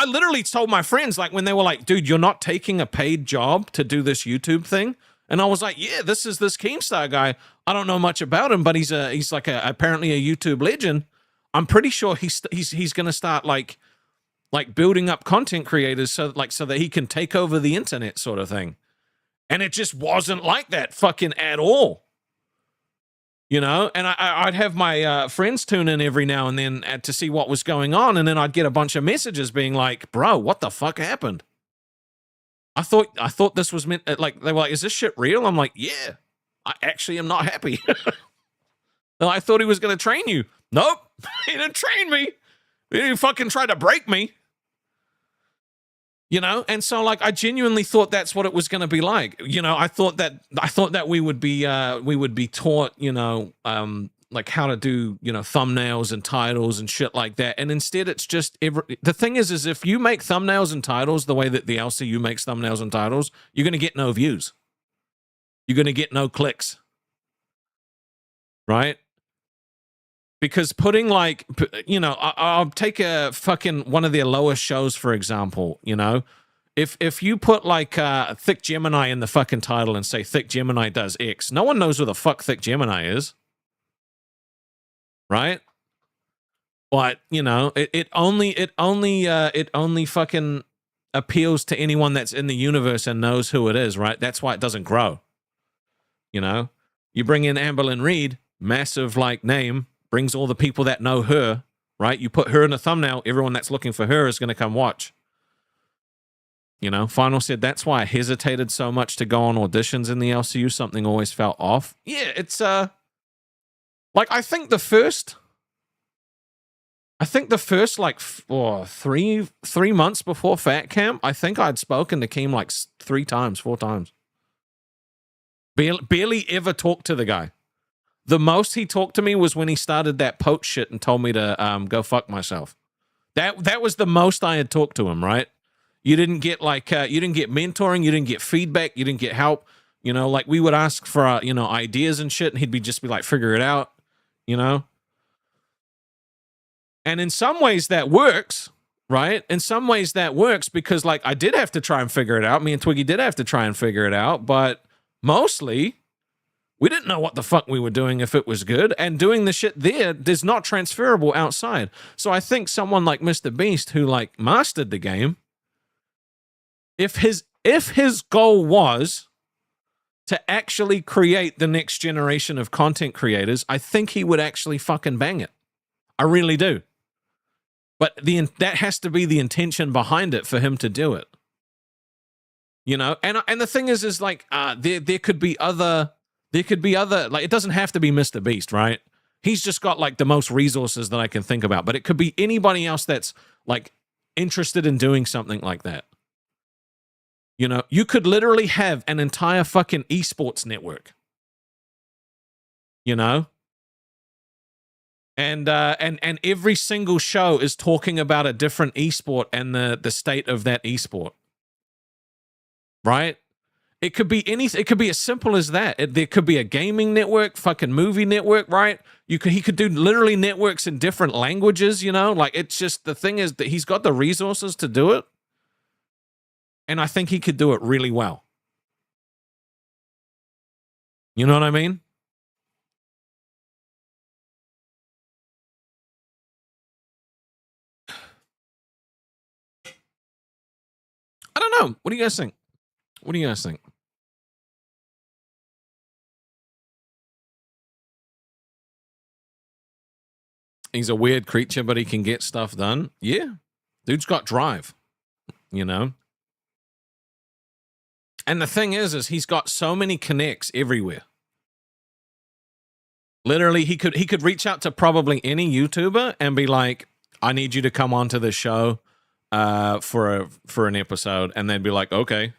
literally told my friends, like, when they were like, dude, you're not taking a paid job to do this YouTube thing. And I was like, yeah, this is this Keemstar guy. I don't know much about him, but he's apparently a YouTube legend. I'm pretty sure he's going to start like building up content creators so that he can take over the internet, sort of thing. And it just wasn't like that fucking at all. And I'd have my friends tune in every now and then to see what was going on, and then I'd get a bunch of messages being like, bro, what the fuck happened? I thought this was meant, like, they were like, is this shit real? I'm like, yeah, I actually am not happy. I thought he was going to train you. Nope, he didn't train me. He didn't fucking try to break me. And so, like, I genuinely thought that's what it was going to be like. I thought that we would be taught, like how to do, thumbnails and titles and shit like that. And instead it's just the thing is if you make thumbnails and titles the way that the LCU makes thumbnails and titles, you're going to get no views. You're going to get no clicks. Right? Because putting like, I'll take a fucking one of their lowest shows, for example, if you put like Thick Gemini in the fucking title and say Thick Gemini does X, no one knows who the fuck Thick Gemini is. Right? But, it only fucking appeals to anyone that's in the universe and knows who it is, right? That's why it doesn't grow. You bring in Amberlynn Reed, massive like name, brings all the people that know her, right? You put her in a thumbnail, everyone that's looking for her is going to come watch. Final said, that's why I hesitated so much to go on auditions in the LCU. Something always felt off. Yeah, it's, like, I think the first like 3 months before Fat Camp, I think I'd spoken to Keem like 4 times. Barely ever talked to the guy. The most he talked to me was when he started that poach shit and told me to go fuck myself. That was the most I had talked to him, right? You didn't get like you didn't get mentoring, you didn't get feedback, you didn't get help. Like we would ask for ideas and shit, and he'd just be like, figure it out. And in some ways that works, right? In some ways that works because, like, I did have to try and figure it out. Me and Twiggy did have to try and figure it out, but mostly, we didn't know what the fuck we were doing if it was good, and doing the shit there is not transferable outside. So I think someone like MrBeast, who like mastered the game, if his goal was to actually create the next generation of content creators, I think he would actually fucking bang it. I really do. But that has to be the intention behind it for him to do it. You know, and the thing is like there could be other, like, it doesn't have to be MrBeast, right? He's just got like the most resources that I can think about, but it could be anybody else that's like interested in doing something like that. You know, you could literally have an entire fucking esports network. You know? And every single show is talking about a different esport and the state of that esport. Right? It could be anything. It could be as simple as that. There could be a gaming network, fucking movie network, right? He could do literally networks in different languages, you know? Like, it's just, the thing is that he's got the resources to do it. And I think he could do it really well. You know what I mean? I don't know. What do you guys think? What do you guys think? He's a weird creature, but he can get stuff done. Yeah. Dude's got drive, you know? And the thing is he's got so many connects everywhere. Literally, he could reach out to probably any YouTuber and be like, I need you to come onto the show for an episode, and they'd be like, okay.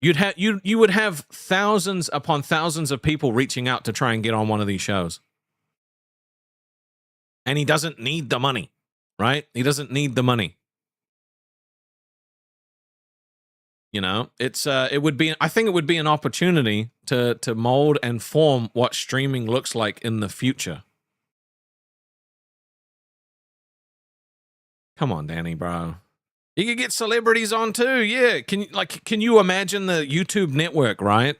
You would have thousands upon thousands of people reaching out to try and get on one of these shows. And he doesn't need the money, right? He doesn't need the money. You know, it would be, I think it would be an opportunity to mold and form what streaming looks like in the future. Come on, Danny, bro. You could get celebrities on too. Yeah. Can you imagine the YouTube network, right?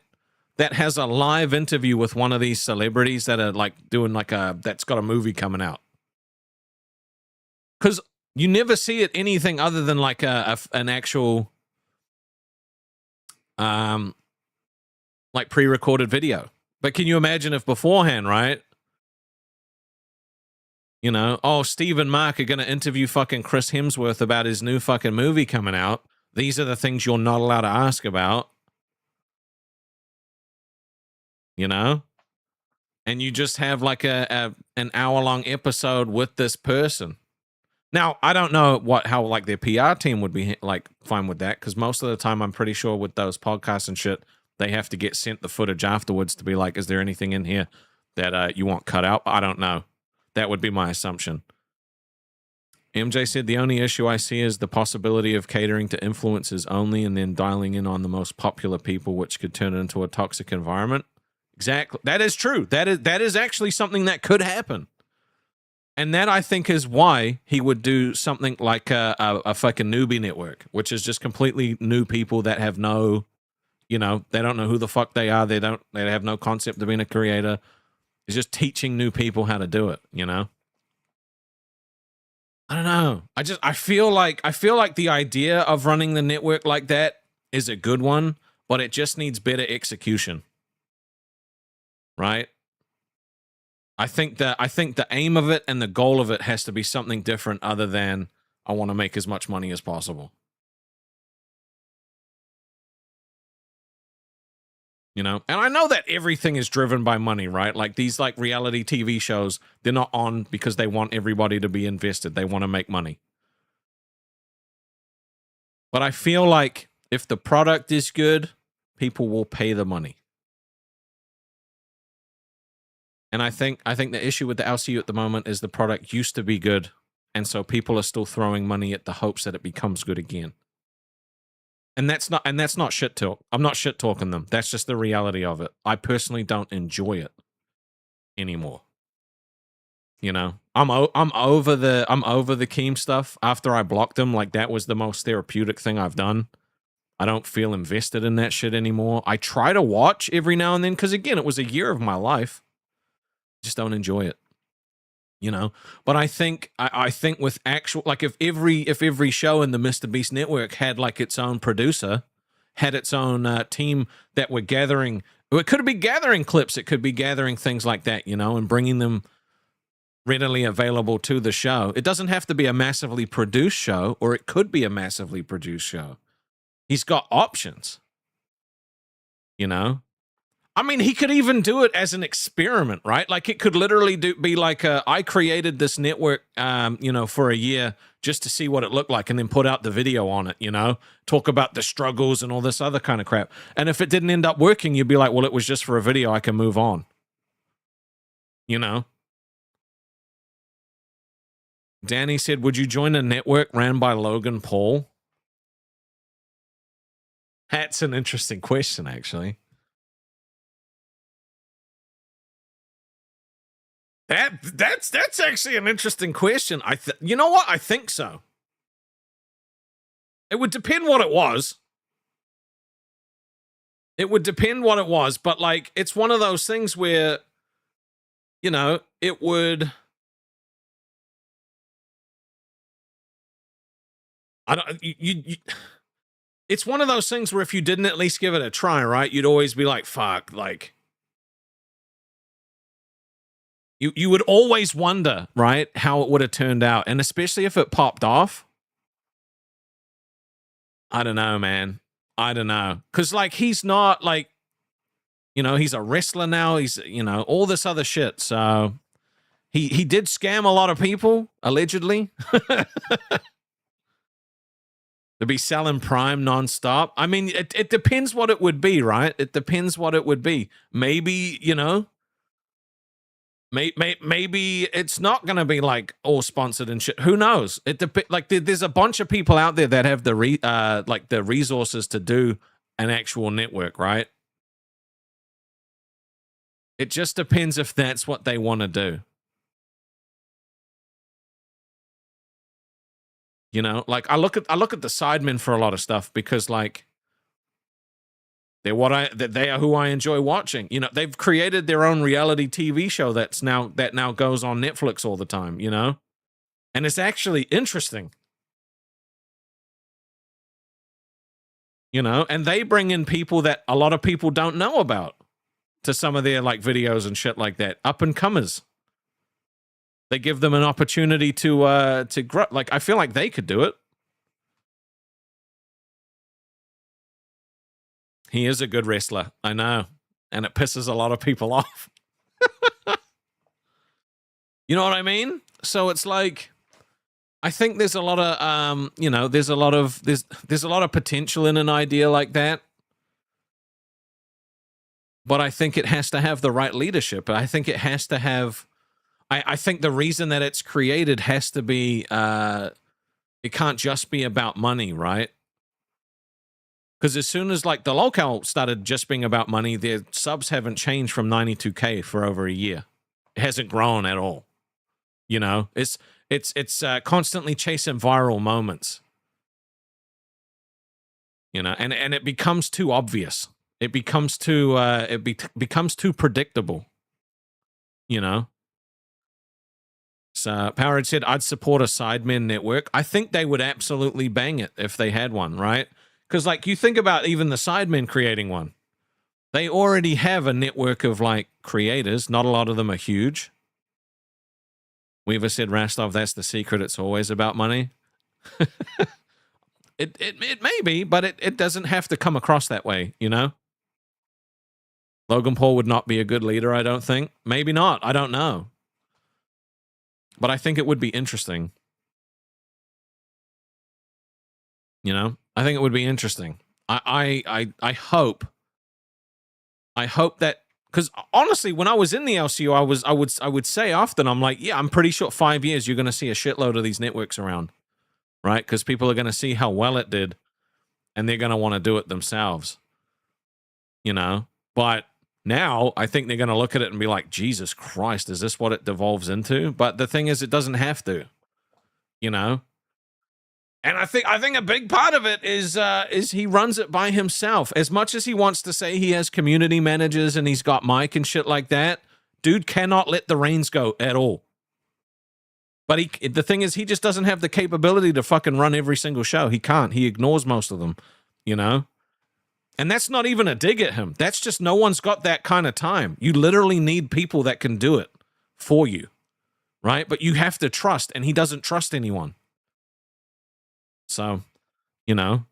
That has a live interview with one of these celebrities that are like doing like that's got a movie coming out. Because you never see it anything other than like an actual like pre-recorded video. But can you imagine if beforehand, right? You know, oh, Steve and Mark are going to interview fucking Chris Hemsworth about his new fucking movie coming out. These are the things you're not allowed to ask about. You know? And you just have like an hour-long episode with this person. Now, I don't know how like their PR team would be like fine with that, because most of the time I'm pretty sure with those podcasts and shit, they have to get sent the footage afterwards to be like, is there anything in here that you want cut out? I don't know. That would be my assumption. MJ said, the only issue I see is the possibility of catering to influencers only and then dialing in on the most popular people, which could turn it into a toxic environment. Exactly. That is true. That is actually something that could happen. And that, I think, is why he would do something like a fucking newbie network, which is just completely new people that have no, you know, they don't know who the fuck they are. They have no concept of being a creator. It's just teaching new people how to do it, you know? I don't know. I feel like the idea of running the network like that is a good one, but it just needs better execution. Right? I think the aim of it and the goal of it has to be something different other than I want to make as much money as possible. You know, and I know that everything is driven by money, right? Like these like reality TV shows, they're not on because they want everybody to be invested. They want to make money. But I feel like if the product is good, people will pay the money. And I think the issue with the LCU at the moment is the product used to be good, and so people are still throwing money at the hopes that it becomes good again. And that's not shit talk. I'm not shit talking them. That's just the reality of it. I personally don't enjoy it anymore. You know, I'm over the Keem stuff after I blocked him. Like that was the most therapeutic thing I've done. I don't feel invested in that shit anymore. I try to watch every now and then because, again, it was a year of my life. Just don't enjoy it, you know. But I think I think with actual, like, if every show in the MrBeast network had like its own producer, had its own team that were gathering, it could be gathering clips, it could be gathering things like that, you know, and bringing them readily available to the show. It doesn't have to be a massively produced show, or it could be a massively produced show. He's got options, you know. I mean, he could even do it as an experiment, right? Like, it could literally be like, I created this network, you know, for a year just to see what it looked like, and then put out the video on it, you know, talk about the struggles and all this other kind of crap. And if it didn't end up working, you'd be like, well, it was just for a video. I can move on, you know. Danny said, would you join a network ran by Logan Paul? That's an interesting question, actually. That's actually an interesting question. You know what? I think so. It would depend what it was. It would depend what it was, but like, it's one of those things where, you know, it would. I don't. It's one of those things where if you didn't at least give it a try, right, you'd always be like, fuck, like. You would always wonder, right, how it would have turned out. And especially if it popped off. I don't know, man. I don't know. Because, like, he's not, like, you know, he's a wrestler now. He's, you know, all this other shit. So he did scam a lot of people, allegedly. To be selling Prime nonstop. I mean, it depends what it would be, right? It depends what it would be. Maybe, you know. Maybe it's not going to be like all sponsored and shit. Who knows? Like, there's a bunch of people out there that have the resources to do an actual network, right? It just depends if that's what they want to do. You know, like, I look at the sidemen for a lot of stuff because, like, they are who I enjoy watching. You know, they've created their own reality TV show that now goes on Netflix all the time, you know? And it's actually interesting. You know, and they bring in people that a lot of people don't know about to some of their, like, videos and shit like that. Up and comers. They give them an opportunity to grow. Like, I feel like they could do it. He is a good wrestler, I know, and it pisses a lot of people off. You know what I mean? So it's like, I think there's a lot of, you know, there's a lot of potential in an idea like that. But I think it has to have the right leadership. I think it has to have, I think the reason that it's created has to be, it can't just be about money, right? Because as soon as, like, the locale started just being about money, their subs haven't changed from 92K for over a year. It hasn't grown at all. You know, it's constantly chasing viral moments. You know, and it becomes too obvious. It becomes too becomes too predictable. You know. So Powerhead said, I'd support a Sidemen network. I think they would absolutely bang it if they had one, right? Because, like, you think about even the Sidemen creating one. They already have a network of, like, creators. Not a lot of them are huge. Weaver said, Rastov, that's the secret. It's always about money. It may be, but it doesn't have to come across that way, you know? Logan Paul would not be a good leader, I don't think. Maybe not. I don't know. But I think it would be interesting. You know? I think it would be interesting. I hope that, because honestly, when I was in the LCU, I would say often, I'm like, yeah, I'm pretty sure 5 years you're going to see a shitload of these networks around, right? Because people are going to see how well it did, and they're going to want to do it themselves, you know. But now I think they're going to look at it and be like, Jesus Christ, is this what it devolves into? But the thing is, it doesn't have to, you know. And I think a big part of it is he runs it by himself. As much as he wants to say he has community managers and he's got Mike and shit like that, dude cannot let the reins go at all. But the thing is, he just doesn't have the capability to fucking run every single show. He can't. He ignores most of them, you know? And that's not even a dig at him. That's just no one's got that kind of time. You literally need people that can do it for you, right? But you have to trust, and he doesn't trust anyone. So, you know.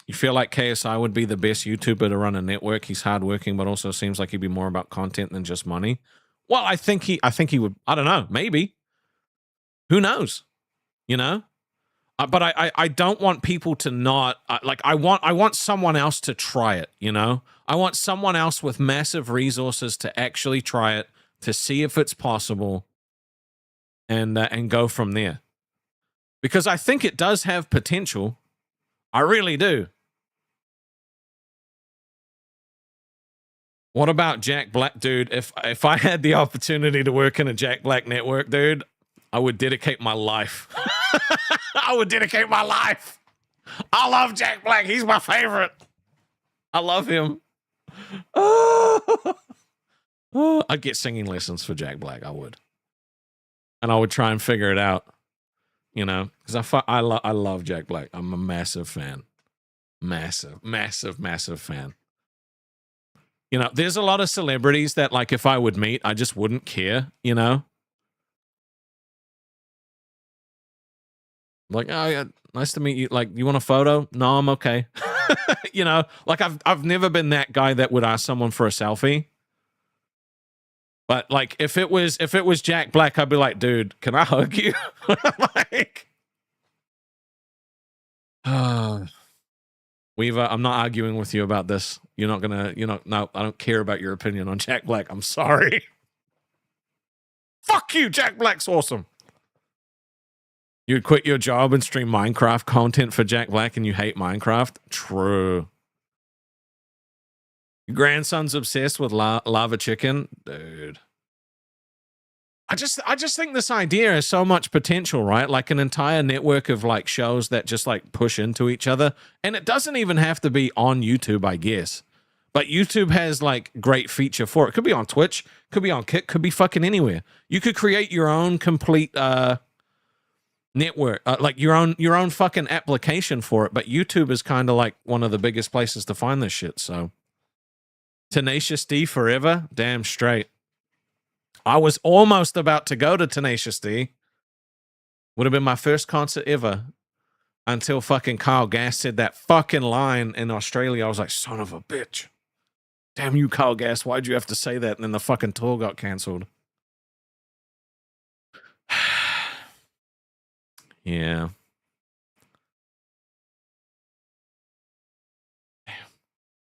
You feel like KSI would be the best YouTuber to run a network. He's hardworking, but also seems like he'd be more about content than just money. Well, I think he would. I don't know. Maybe. Who knows? You know. But I don't want people to not like. I want someone else to try it. You know. I want someone else with massive resources to actually try it, to see if it's possible, and go from there. Because I think it does have potential. I really do. What about Jack Black, dude? If I had the opportunity to work in a Jack Black network, dude, I would dedicate my life. I would dedicate my life. I love Jack Black. He's my favorite. I love him. Oh, I'd get singing lessons for Jack Black. I would. And I would try and figure it out. You know, because I love Jack Black. I'm a massive fan. Massive fan. You know, there's a lot of celebrities that, like, if I would meet, I just wouldn't care, you know? Like, oh, yeah, nice to meet you. Like, you want a photo? No, I'm okay. You know, like, I've never been that guy that would ask someone for a selfie. But like, if it was Jack Black, I'd be like, dude, can I hug you? Like, Weaver, I'm not arguing with you about this. No, I don't care about your opinion on Jack Black. I'm sorry. Fuck you, Jack Black's awesome. You'd quit your job and stream Minecraft content for Jack Black and you hate Minecraft? True. Your grandson's obsessed with lava chicken? Dude. I just think this idea has so much potential, right? Like an entire network of like shows that just like push into each other. And it doesn't even have to be on YouTube, I guess. But YouTube has like great feature for it. Could be on Twitch, could be on Kick, could be fucking anywhere. You could create your own complete network, like your own fucking application for it. But YouTube is kind of like one of the biggest places to find this shit. So Tenacious D forever, damn straight. I was almost about to go to Tenacious D. Would have been my first concert ever until fucking Kyle Gass said that fucking line in Australia. I was like, son of a bitch. Damn you, Kyle Gass. Why'd you have to say that? And then the fucking tour got cancelled. Yeah.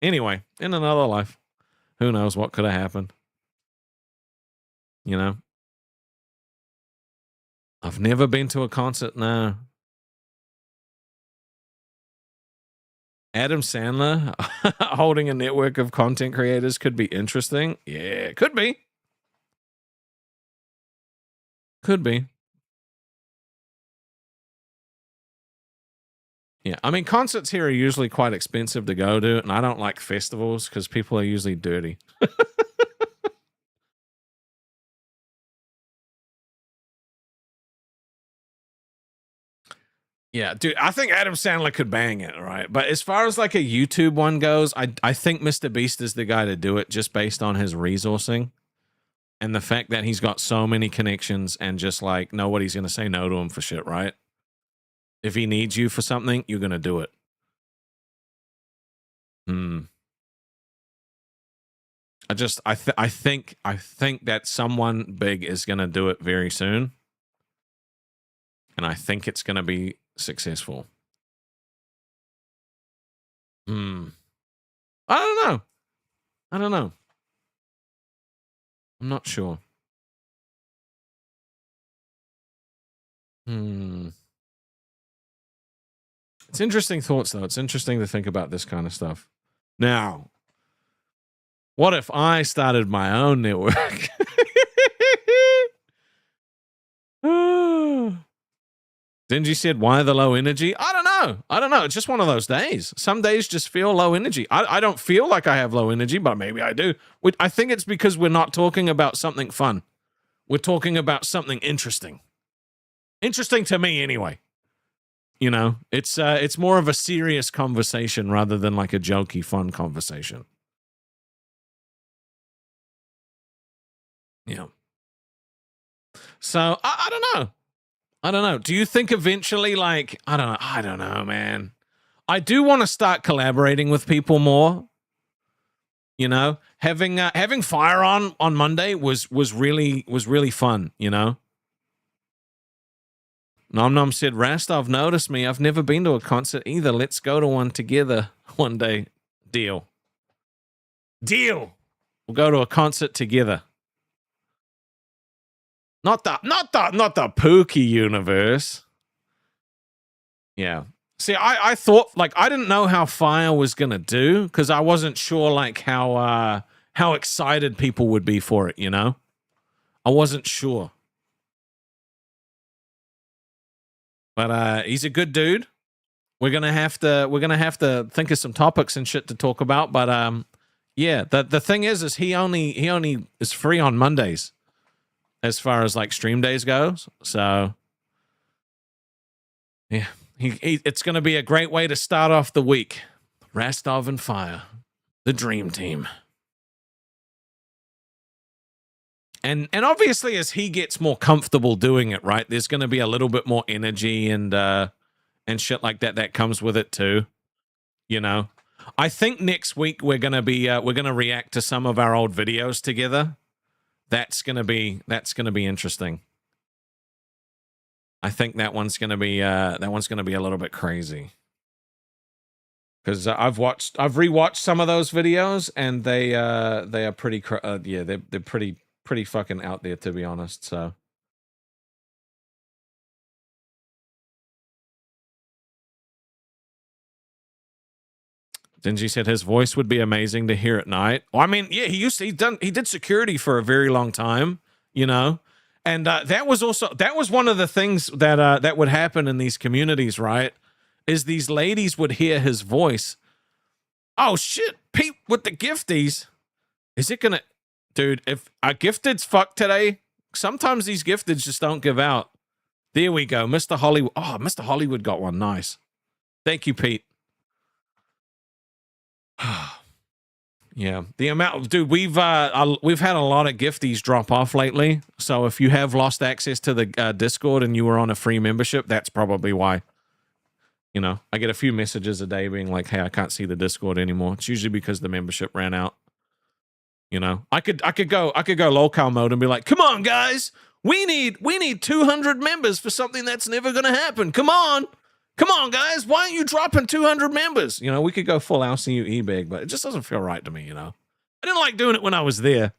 Anyway, in another life, who knows what could have happened? You know? I've never been to a concert, no. Adam Sandler holding a network of content creators could be interesting. Yeah, could be. Could be. Yeah, I mean, concerts here are usually quite expensive to go to, and I don't like festivals because people are usually dirty. Yeah, dude, I think Adam Sandler could bang it, right? But as far as like a YouTube one goes, I think MrBeast is the guy to do it just based on his resourcing and the fact that he's got so many connections and just like nobody's going to say no to him for shit, right? If he needs you for something, you're going to do it. I think that someone big is going to do it very soon. And I think it's going to be successful. I don't know. I'm not sure. It's interesting thoughts, though. It's interesting to think about this kind of stuff. Now, what if I started my own network? Dingy said, why the low energy? I don't know. It's just one of those days. Some days just feel low energy. I don't feel like I have low energy, but maybe I do. I think it's because we're not talking about something fun. We're talking about something interesting. Interesting to me anyway. You know, it's more of a serious conversation rather than like a jokey, fun conversation. Yeah. So I don't know. I don't know. Do you think eventually, like, I don't know, man. I do want to start collaborating with people more. You know, having Fire on Monday was really fun. You know. Nom Nom said, Rastov noticed me. I've never been to a concert either. Let's go to one together one day. Deal. We'll go to a concert together. Not the Pookie universe. Yeah. See, I thought, like, I didn't know how Fire was gonna do because I wasn't sure like how excited people would be for it, you know? I wasn't sure. But he's a good dude. We're gonna have to think of some topics and shit to talk about. But yeah, the thing is he only is free on Mondays as far as like stream days goes. So yeah, it's gonna be a great way to start off the week. Rastov and Fire, the dream team. And obviously, as he gets more comfortable doing it, right, there's going to be a little bit more energy and shit like that comes with it too. You know, I think next week we're gonna react to some of our old videos together. That's gonna be interesting. I think that one's gonna be a little bit crazy because I've rewatched some of those videos and they are pretty they're pretty fucking out there, to be honest. So Dingy said his voice would be amazing to hear at night. Well, I mean, yeah, he did security for a very long time, you know, and that was one of the things that would happen in these communities, right? Is these ladies would hear his voice. Oh shit, Pete with the gifties. Is it gonna? Dude, if our gifted's fucked today, sometimes these gifteds just don't give out. There we go. Mr. Hollywood. Oh, Mr. Hollywood got one. Nice. Thank you, Pete. Yeah. The amount, dude, we've had a lot of gifties drop off lately. So if you have lost access to the Discord and you were on a free membership, that's probably why. You know, I get a few messages a day being like, hey, I can't see the Discord anymore. It's usually because the membership ran out. You know, I could go locale mode and be like, come on, guys, we need 200 members for something that's never going to happen. Come on, guys, why aren't you dropping 200 members? You know, we could go full LCU e-bag, but it just doesn't feel right to me, you know. I didn't like doing it when I was there.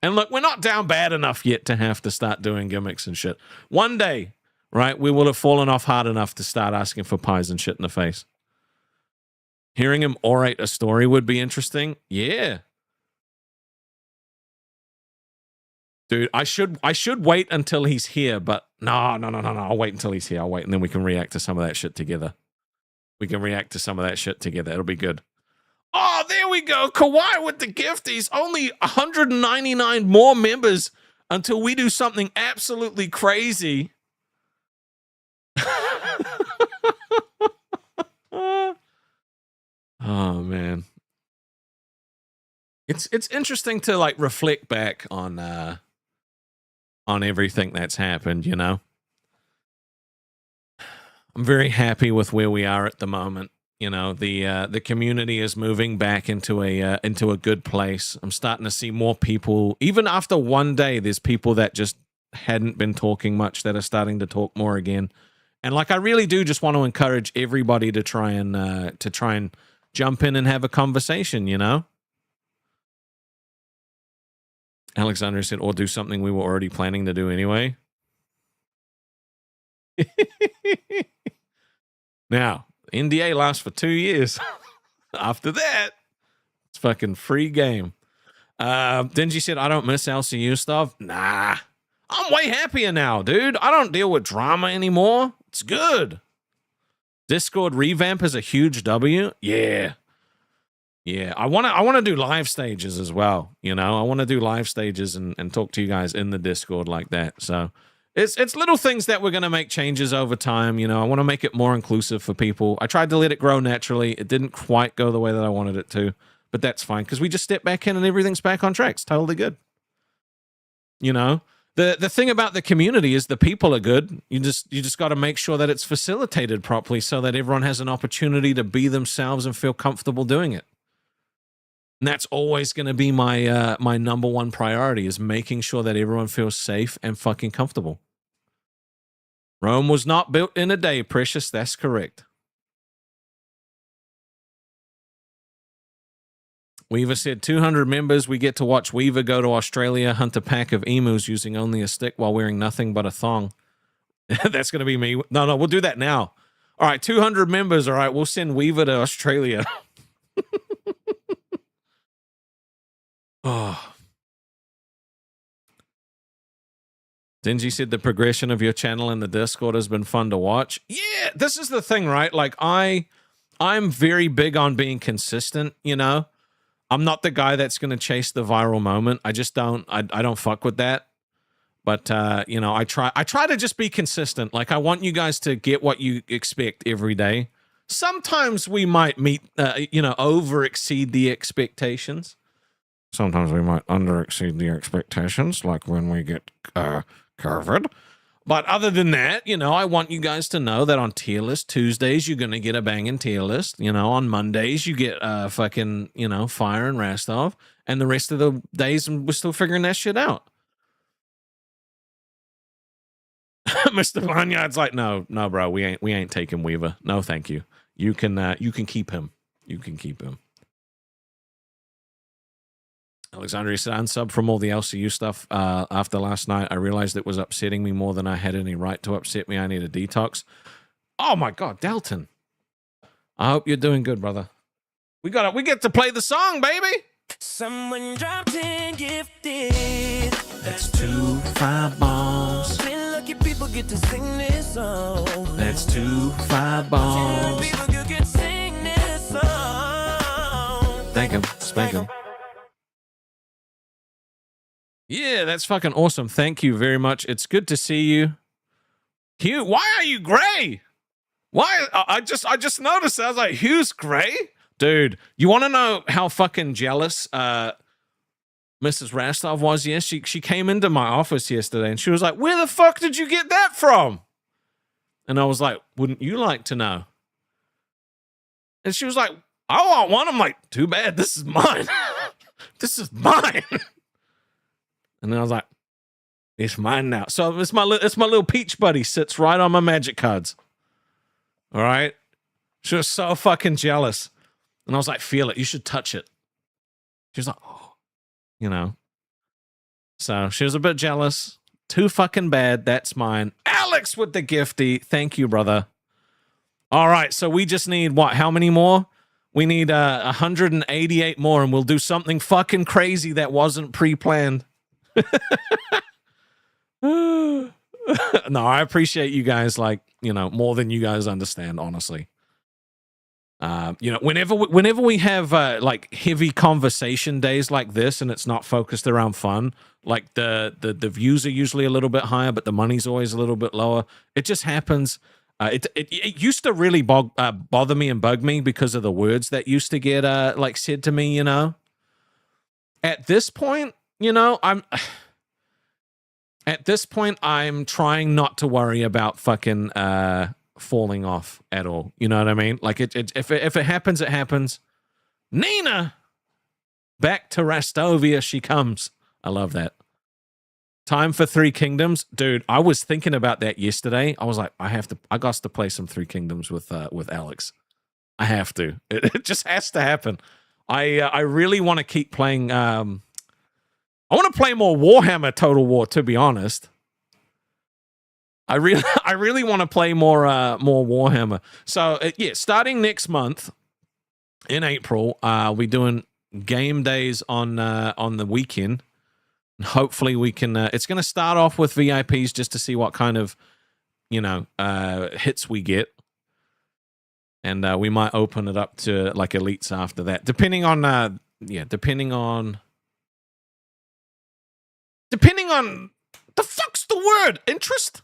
And look, we're not down bad enough yet to have to start doing gimmicks and shit. One day, right, we will have fallen off hard enough to start asking for pies and shit in the face. Hearing him orate a story would be interesting. Yeah. Dude, I should wait until he's here, but no. I'll wait until he's here. I'll wait, and then we can react to some of that shit together. It'll be good. Oh, there we go. Kawhi with the gifties. Only 199 more members until we do something absolutely crazy. Oh, man. It's interesting to like reflect back on everything that's happened, you know. I'm very happy with where we are at the moment. You know, the community is moving back into a good place. I'm starting to see more people. Even after one day, there's people that just hadn't been talking much that are starting to talk more again. And like, I really do just want to encourage everybody to try and jump in and have a conversation, you know. Alexander said, or do something we were already planning to do anyway. Now, NDA lasts for 2 years. After that, it's fucking free game. Dingy said, I don't miss LCU stuff. Nah. I'm way happier now, dude. I don't deal with drama anymore. It's good. Discord revamp is a huge W. Yeah. Yeah. I wanna do live stages as well. You know, I want to do live stages and talk to you guys in the Discord like that. So it's little things that we're gonna make changes over time. You know, I want to make it more inclusive for people. I tried to let it grow naturally. It didn't quite go the way that I wanted it to, but that's fine because we just step back in and everything's back on track. It's totally good. You know, the thing about the community is the people are good. You just got to make sure that it's facilitated properly so that everyone has an opportunity to be themselves and feel comfortable doing it. And that's always going to be my my number one priority, is making sure that everyone feels safe and fucking comfortable. Rome was not built in a day, Precious. That's correct. Weaver said 200 members. We get to watch Weaver go to Australia, hunt a pack of emus using only a stick while wearing nothing but a thong. That's going to be me. No, we'll do that now. All right, 200 members. All right, we'll send Weaver to Australia. Oh. Dingy said the progression of your channel in the Discord has been fun to watch. Yeah, this is the thing, right? Like I'm very big on being consistent, you know? I'm not the guy that's going to chase the viral moment. I just don't I don't fuck with that. But you know, I try to just be consistent. Like I want you guys to get what you expect every day. Sometimes we might meet you know, over exceed the expectations. Sometimes we might under exceed the expectations, like when we get COVID. But other than that, you know, I want you guys to know that on tier list Tuesdays, you're going to get a banging tier list. You know, on Mondays, you get fucking, you know, Fire and Rastov. And the rest of the days, we're still figuring that shit out. Mr. Lanyard's like, no, bro, we ain't taking Weaver. No, thank you. You can keep him. You can keep him. Alexandria said, unsub from all the LCU stuff after last night. I realized it was upsetting me more than I had any right to upset me. I need a detox. Oh my God, Dalton. I hope you're doing good, brother. We get to play the song, baby. Someone dropped in gifted. That's 2 5 bombs. Lucky people get to sing this song. That's 2 5 bombs. People get to sing this song. Thank him. Spank him. Yeah, that's fucking awesome. Thank you very much. It's good to see you. Hugh, why are you gray? Why? I just noticed. I was like, Hugh's gray? Dude, you want to know how fucking jealous Mrs. Rastov was? Yes, she came into my office yesterday and she was like, where the fuck did you get that from? And I was like, wouldn't you like to know? And she was like, I want one. I'm like, too bad. This is mine. This is mine. And then I was like, it's mine now. So it's my little peach buddy, sits right on my magic cards. All right. She was so fucking jealous. And I was like, feel it. You should touch it. She was like, oh, you know. So she was a bit jealous. Too fucking bad. That's mine. Alex with the gifty. Thank you, brother. All right. So we just need what? How many more? We need 188 more and we'll do something fucking crazy that wasn't pre-planned. No, I appreciate you guys, like, you know, more than you guys understand, honestly. You know, whenever we have like heavy conversation days like this and it's not focused around fun, like the views are usually a little bit higher, but the money's always a little bit lower. It just happens. It used to really bother me and bug me because of the words that used to get like said to me, you know. At this point, you know, I'm trying not to worry about fucking falling off at all. You know what I mean? Like if it happens, it happens. Nina, back to Rastovia she comes. I love that. Time for Three Kingdoms, dude. I was thinking about that yesterday. I was like, I got to play some Three Kingdoms with Alex. I have to. It just has to happen. I really want to keep playing. I want to play more Warhammer Total War, to be honest. I really want to play more Warhammer. So yeah, starting next month in April, we're doing game days on the weekend. Hopefully we can. It's going to start off with VIPs just to see what kind of, hits we get, and we might open it up to like elites after that, depending on the fuck's the word? Interest?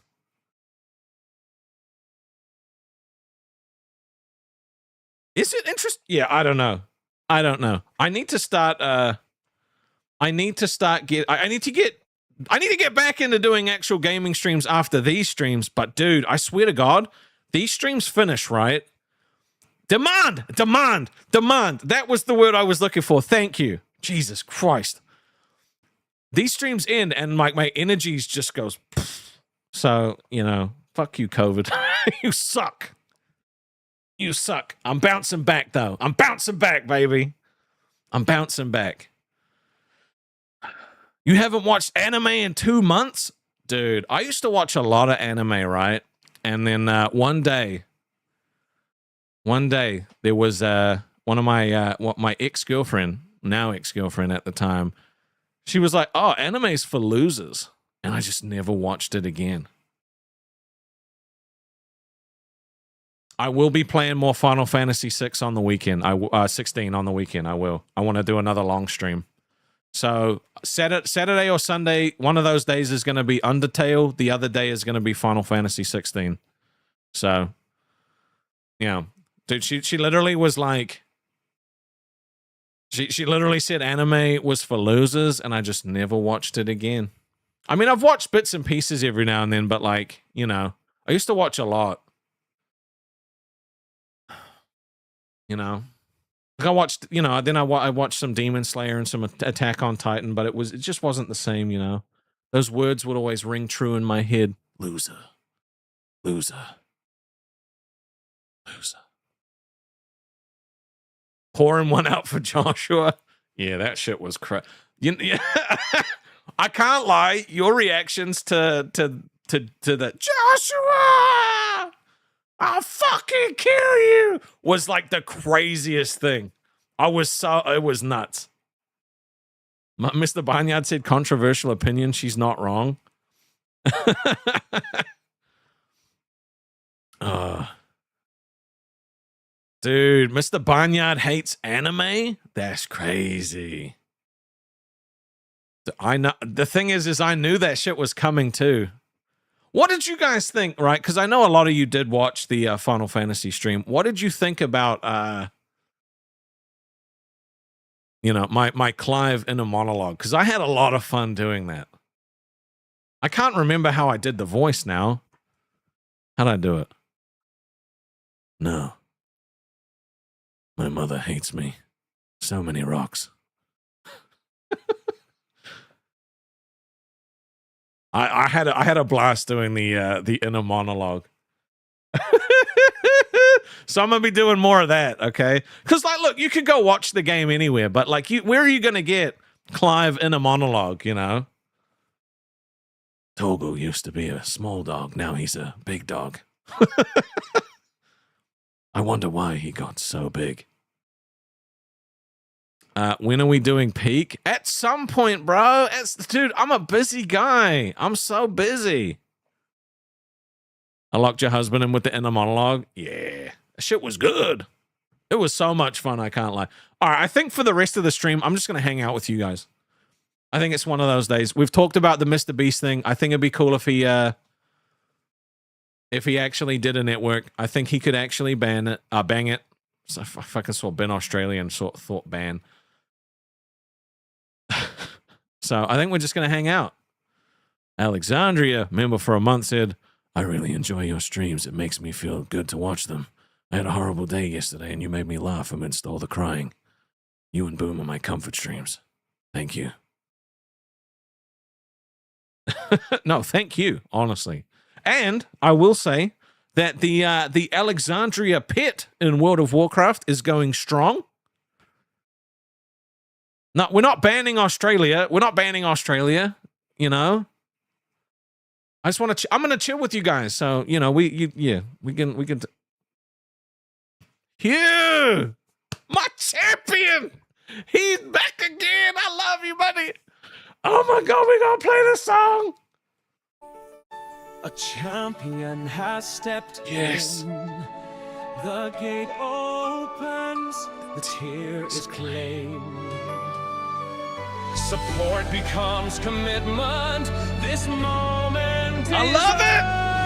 Is it interest? Yeah, I don't know. I need to start I need to get back into doing actual gaming streams after these streams, but dude, I swear to God, these streams finish, right? Demand. That was the word I was looking for. Thank you. Jesus Christ. These streams end and my energies just goes. So, fuck you, COVID. You suck. You suck. I'm bouncing back, though. I'm bouncing back, baby. I'm bouncing back. You haven't watched anime in 2 months? Dude, I used to watch a lot of anime, right? And then one day, there was one of my ex-girlfriend, now ex-girlfriend at the time, she was like, oh, anime's for losers. And I just never watched it again. I will be playing more Final Fantasy 6 on the weekend. 16 on the weekend, I will. I want to do another long stream. So Saturday or Sunday, one of those days is going to be Undertale. The other day is going to be Final Fantasy 16. So, dude, she literally was like, she literally said anime was for losers, and I just never watched it again. I mean, I've watched bits and pieces every now and then, but like, I used to watch a lot. Like I watched, then I watched some Demon Slayer and some Attack on Titan, but it just wasn't the same, Those words would always ring true in my head. Loser. Pouring one out for Joshua. Yeah, that shit was crap. I can't lie. Your reactions to the Joshua, I'll fucking kill you, was like the craziest thing. It was nuts. Mr. Barnyard said controversial opinion. She's not wrong. Dude, Mr. Barnyard hates anime? That's crazy. I know. The thing is I knew that shit was coming too. What did you guys think, right? Because I know a lot of you did watch the Final Fantasy stream. What did you think about, my Clive inner monologue? Because I had a lot of fun doing that. I can't remember how I did the voice now. How'd I do it? No. My mother hates me. So many rocks. I had a blast doing the inner monologue. So I'm gonna be doing more of that, okay? Because look, you could go watch the game anywhere, but where are you gonna get Clive inner monologue? Togo used to be a small dog. Now he's a big dog. I wonder why he got so big. When are we doing peak? At some point, bro. Dude, I'm a busy guy. I'm so busy. I locked your husband in with the inner monologue. Yeah. That shit was good. It was so much fun, I can't lie. All right, I think for the rest of the stream, I'm just going to hang out with you guys. I think it's one of those days. We've talked about the MrBeast thing. I think it'd be cool if he actually did a network. I think he could actually bang it. So I fucking saw Ben Australian thought ban. So I think we're just going to hang out. Alexandria, member for a month, said, I really enjoy your streams. It makes me feel good to watch them. I had a horrible day yesterday, and you made me laugh amidst all the crying. You and Boom are my comfort streams. Thank you. No, thank you, honestly. And I will say that the Alexandria pit in World of Warcraft is going strong. No, we're not banning Australia. I just want to. I'm going to chill with you guys. So we can. Hugh, my champion. He's back again. I love you, buddy. Oh my God, we gonna play the song. A champion has stepped Yes. in. The gate opens, the tier is claimed. Support becomes commitment. This moment I love it.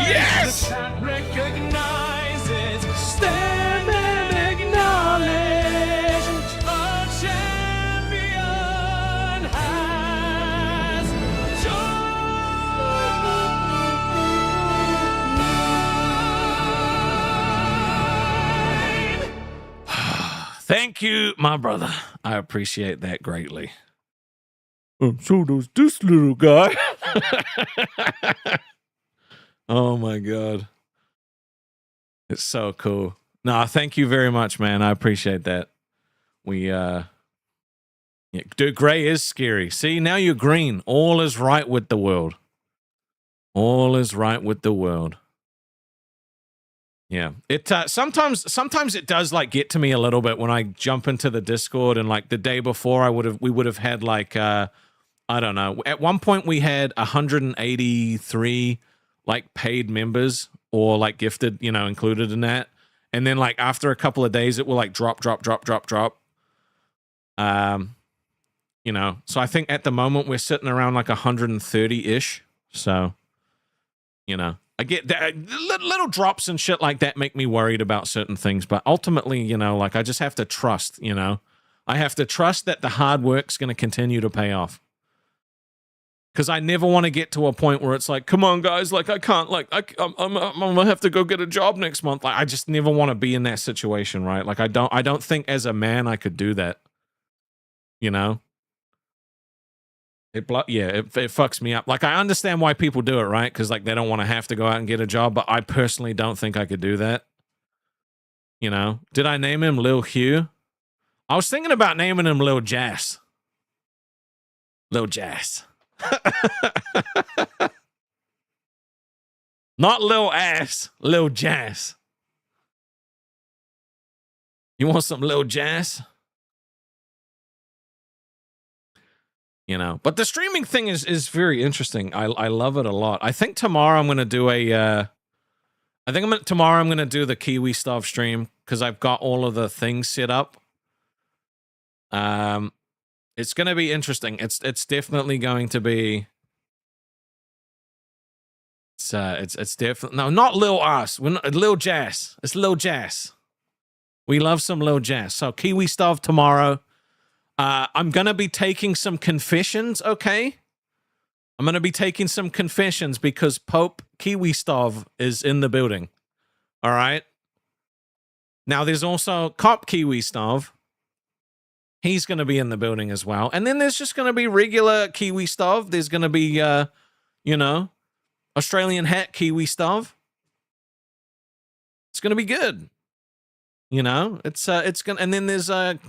Yes. the chat recognizes. Stand and acknowledge. A champion has joined. Thank you, my brother. I appreciate that greatly. So does this little guy. Oh my God. It's so cool. No, thank you very much, man. I appreciate that. We yeah, dude, gray is scary. See, now you're green. All is right with the world. All is right with the world. Yeah. It sometimes it does like get to me a little bit when I jump into the Discord, and like the day before we would have had like I don't know. At one point we had 183 like paid members or like gifted, you know, included in that. And then like after a couple of days it will like drop. You know, so I think at the moment we're sitting around like 130-ish. So, you know, I get that little drops and shit like that make me worried about certain things, but ultimately, you know, like I just have to trust, you know. I have to trust that the hard work's going to continue to pay off. Because I never want to get to a point where it's like, come on, guys, like I can't, like I'm gonna have to go get a job next month. Like I just never want to be in that situation, right? Like I don't think as a man I could do that. You know, it fucks me up. Like I understand why people do it, right? Because like they don't want to have to go out and get a job, but I personally don't think I could do that. You know, did I name him Lil Hugh? I was thinking about naming him Lil Jazz. Lil Jazz. Not Lil Ass, Lil Jazz. You want some Lil Jazz? You know, but the streaming thing is very interesting. I love it a lot. I think tomorrow I'm going to do tomorrow I'm going to do the Kiwi stuff stream because I've got all of the things set up. It's going to be interesting. It's definitely going to be. It's definitely no, not Lil Us. We're not, Lil Jazz. It's Lil Jazz. We love some Lil Jazz. So Kiwi stuff tomorrow. I'm gonna be taking some confessions. Okay, I'm gonna be taking some confessions because Pope Kiwi Stov is in the building. All right. Now there's also Cop Kiwi Stov. He's going to be in the building as well. And then there's just going to be regular Kiwi Stov. There's going to be, you know, Australian hat Kiwi Stov. It's going to be good. You know, it's going to, and then there's some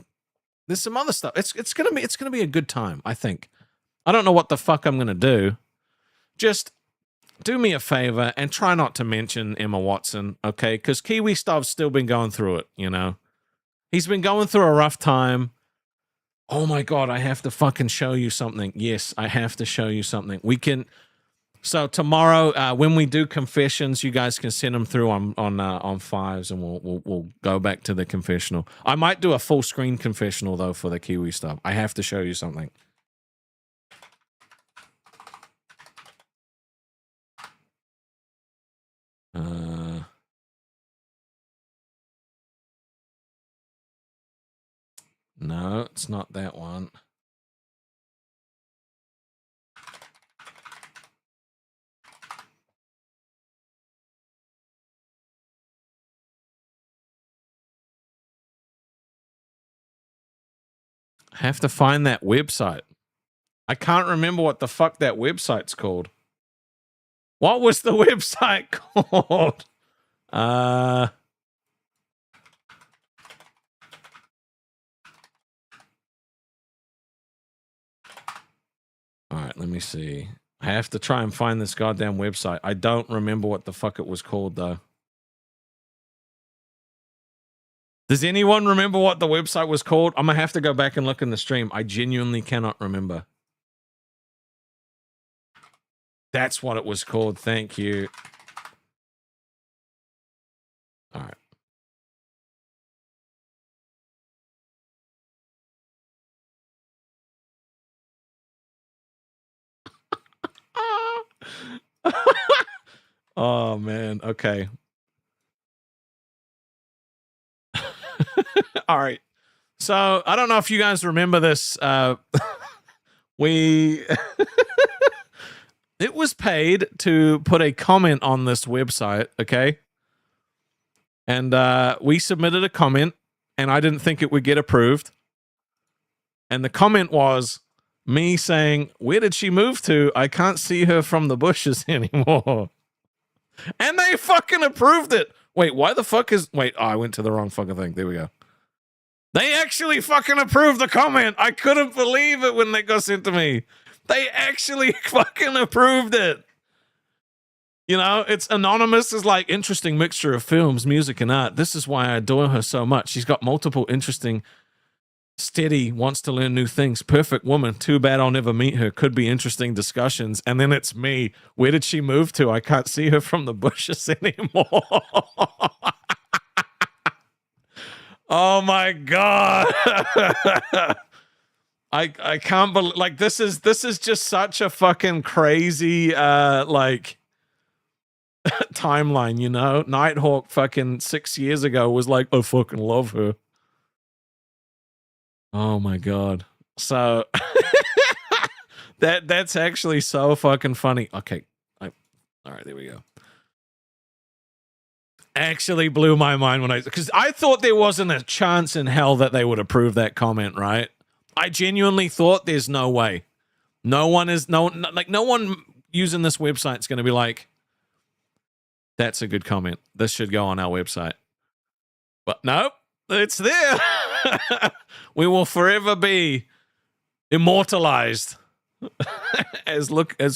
other stuff. It's going to be a good time, I think. I don't know what the fuck I'm going to do. Just do me a favor and try not to mention Emma Watson, okay? Because Kiwi Stov's still been going through it, you know? He's been going through a rough time. Oh my God, I have to fucking show you something. Yes, I have to show you something. We can. So tomorrow, when we do confessions, you guys can send them through on fives, and we'll go back to the confessional. I might do a full screen confessional though for the Kiwi stuff. I have to show you something. No, it's not that one. I have to find that website. I can't remember what the fuck that website's called. What was the website called? All right, let me see. I have to try and find this goddamn website. I don't remember what the fuck it was called, though. Does anyone remember what the website was called? I'm going to have to go back and look in the stream. I genuinely cannot remember. That's what it was called. Thank you. All right. Oh, man. Okay. All right. So I don't know if you guys remember this. We it was paid to put a comment on this website, okay? And we submitted a comment, and I didn't think it would get approved. And the comment was me saying, "Where did she move to? I can't see her from the bushes anymore." And they fucking approved it. Wait, why the fuck is... Wait, I went to the wrong fucking thing. There we go. They actually fucking approved the comment. I couldn't believe it when they got sent to me. They actually fucking approved it. You know, it's anonymous as like interesting mixture of films, music, and art. This is why I adore her so much. She's got multiple interesting, steady, wants to learn new things. Perfect woman. Too bad I'll never meet her. Could be interesting discussions. And then it's me. Where did she move to? I can't see her from the bushes anymore. Oh my God. I can't believe, like, this is just such a fucking crazy like timeline, you know? Nighthawk fucking 6 years ago was like, I fucking love her. Oh my God. So that's actually so fucking funny. Okay. All right, there we go. Actually blew my mind when because I thought there wasn't a chance in hell that they would approve that comment, right? I genuinely thought there's no way. No one using this website is going to be like, that's a good comment. This should go on our website. But nope, it's there. We will forever be immortalized as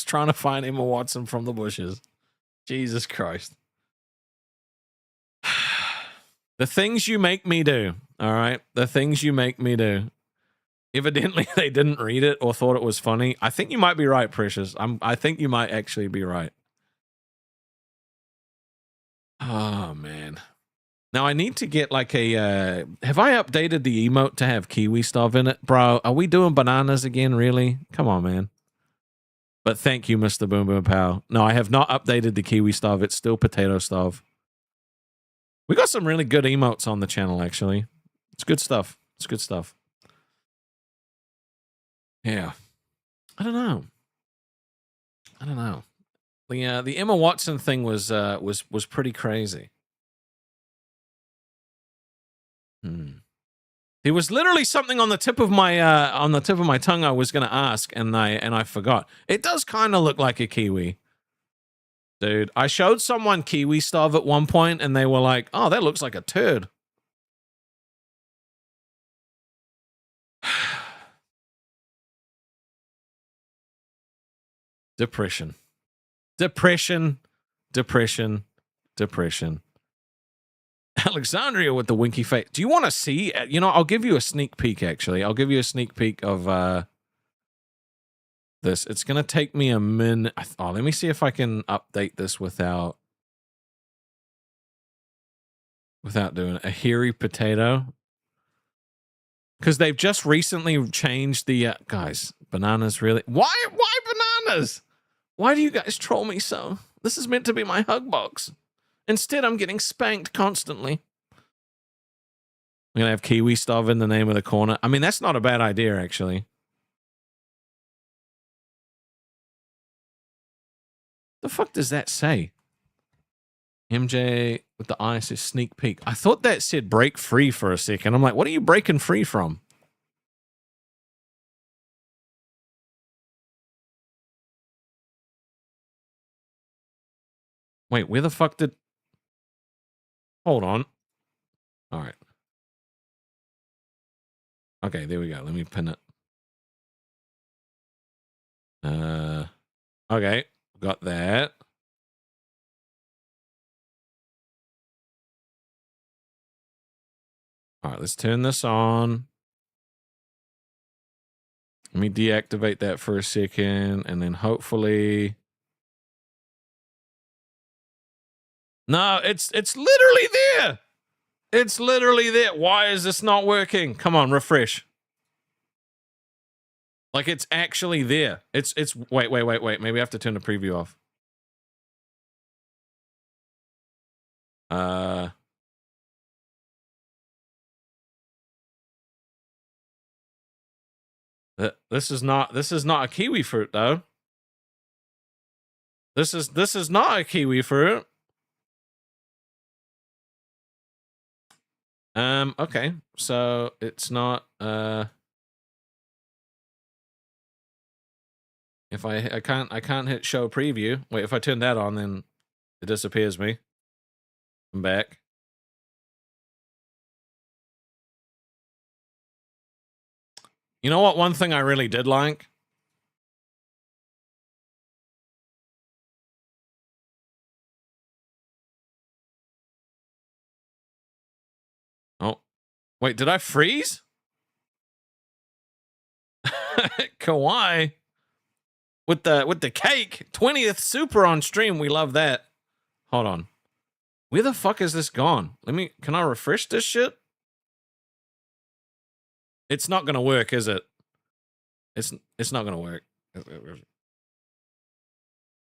trying to find Emma Watson from the bushes. Jesus Christ. The things you make me do, all right? The things you make me do. Evidently, they didn't read it or thought it was funny. I think you might be right, Precious. I think you might actually be right. Oh, man. Now, I need to get like a... have I updated the emote to have Kiwi stuff in it? Bro, are we doing bananas again, really? Come on, man. But thank you, Mr. Boom Boom Pow. No, I have not updated the Kiwi stuff. It's still potato stuff. We got some really good emotes on the channel, actually. It's good stuff. It's good stuff. Yeah. I don't know. The Emma Watson thing was pretty crazy. There was literally something on the tip of my tongue I was going to ask, and I forgot. It does kind of look like a kiwi. Dude, I showed someone Kiwi stuff at one point, and they were like, oh, that looks like a turd. Depression. Alexandria with the winky face. Do you want to see? You know, I'll give you a sneak peek, actually. I'll give you a sneak peek of this. It's going to take me a minute. Oh, let me see if I can update this without doing a hairy potato. Because they've just recently changed the... guys, bananas really... Why bananas? Why do you guys troll me so? This is meant to be my hug box. Instead, I'm getting spanked constantly. I'm going to have Kiwi stuff in the name of the corner. I mean, that's not a bad idea, actually. The fuck does that say? MJ with the eye says sneak peek. I thought that said break free for a second. I'm like, what are you breaking free from? Wait, where the fuck did... Hold on. All right. Okay, there we go. Let me pin it. Okay, got that. All right, let's turn this on. Let me deactivate that for a second, and then hopefully No, it's literally there. It's literally there. Why is this not working? Come on, refresh. Like it's actually there. It's wait. Maybe I have to turn the preview off. This is not a kiwi fruit though. This is not a kiwi fruit. Okay, so it's not if I can't hit show preview. Wait, if I turn that on, then it disappears me. I'm back. You know what? One thing I really did like. Oh, wait, did I freeze? Kawaii with the cake. 20th super on stream. We love that. Hold on. Where the fuck is this gone? Can I refresh this shit? It's not gonna work, is it? It's not gonna work.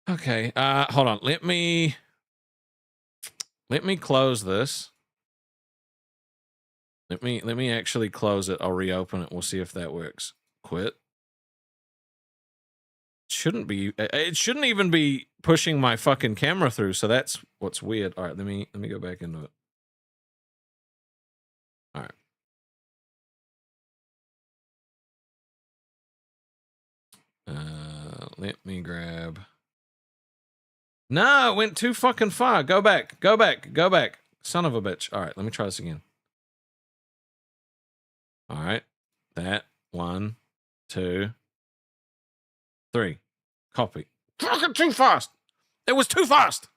Okay, hold on. Let me close this. Let me actually close it. I'll reopen it. We'll see if that works. Quit. It shouldn't even be pushing my fucking camera through, so that's what's weird. All right, let me go back into it. All right. Let me grab. No, it went too fucking far. Go back. Go back. Go back. Son of a bitch. All right, let me try this again. All right. That. 1, 2, 3. Copy. Fucking too fast. It was too fast.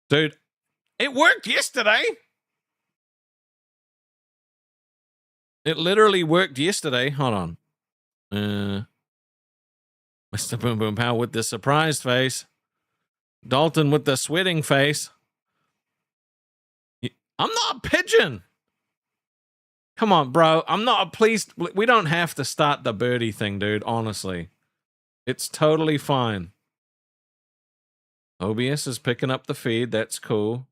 Dude, it worked yesterday. It literally worked yesterday. Hold on. Mr. Boom Boom Pow with the surprised face. Dalton with the sweating face. I'm not a pigeon. Come on, bro. I'm not a pleased. We don't have to start the birdie thing, dude. Honestly. It's totally fine. OBS is picking up the feed. That's cool.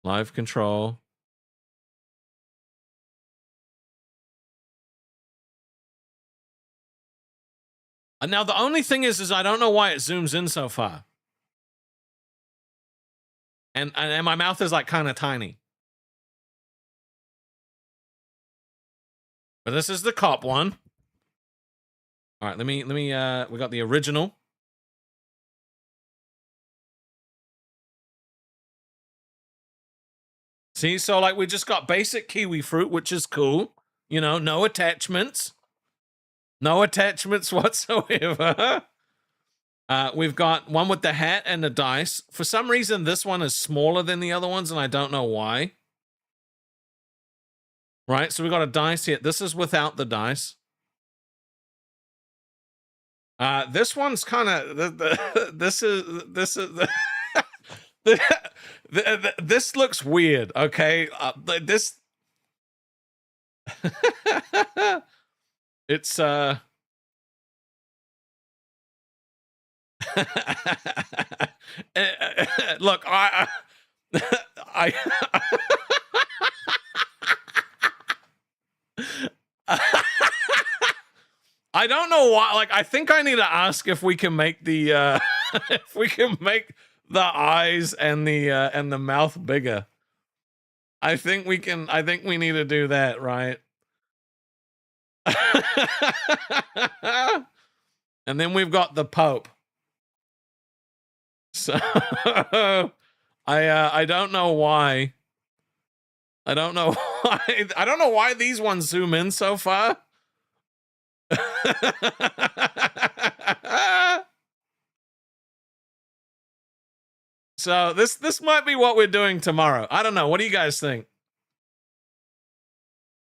Live control. Now, the only thing is I don't know why it zooms in so far. And my mouth is like kind of tiny. But this is the cop one. All right, let me we got the original. See, so like we just got basic kiwi fruit, which is cool. You know, no attachments. No attachments whatsoever. We've got one with the hat and the dice. For some reason, this one is smaller than the other ones, and I don't know why. Right, so we got a dice here. This is without the dice. This one's kind of this looks weird. Okay, this it's look, I I don't know why. Like, I think I need to ask if we can make the if we can make the eyes and the mouth bigger. I think we can. I think we need to do that, right? And then we've got the Pope. So I don't know why. I don't know why. I don't know why these ones zoom in so far. So this might be what we're doing tomorrow. I don't know. What do you guys think?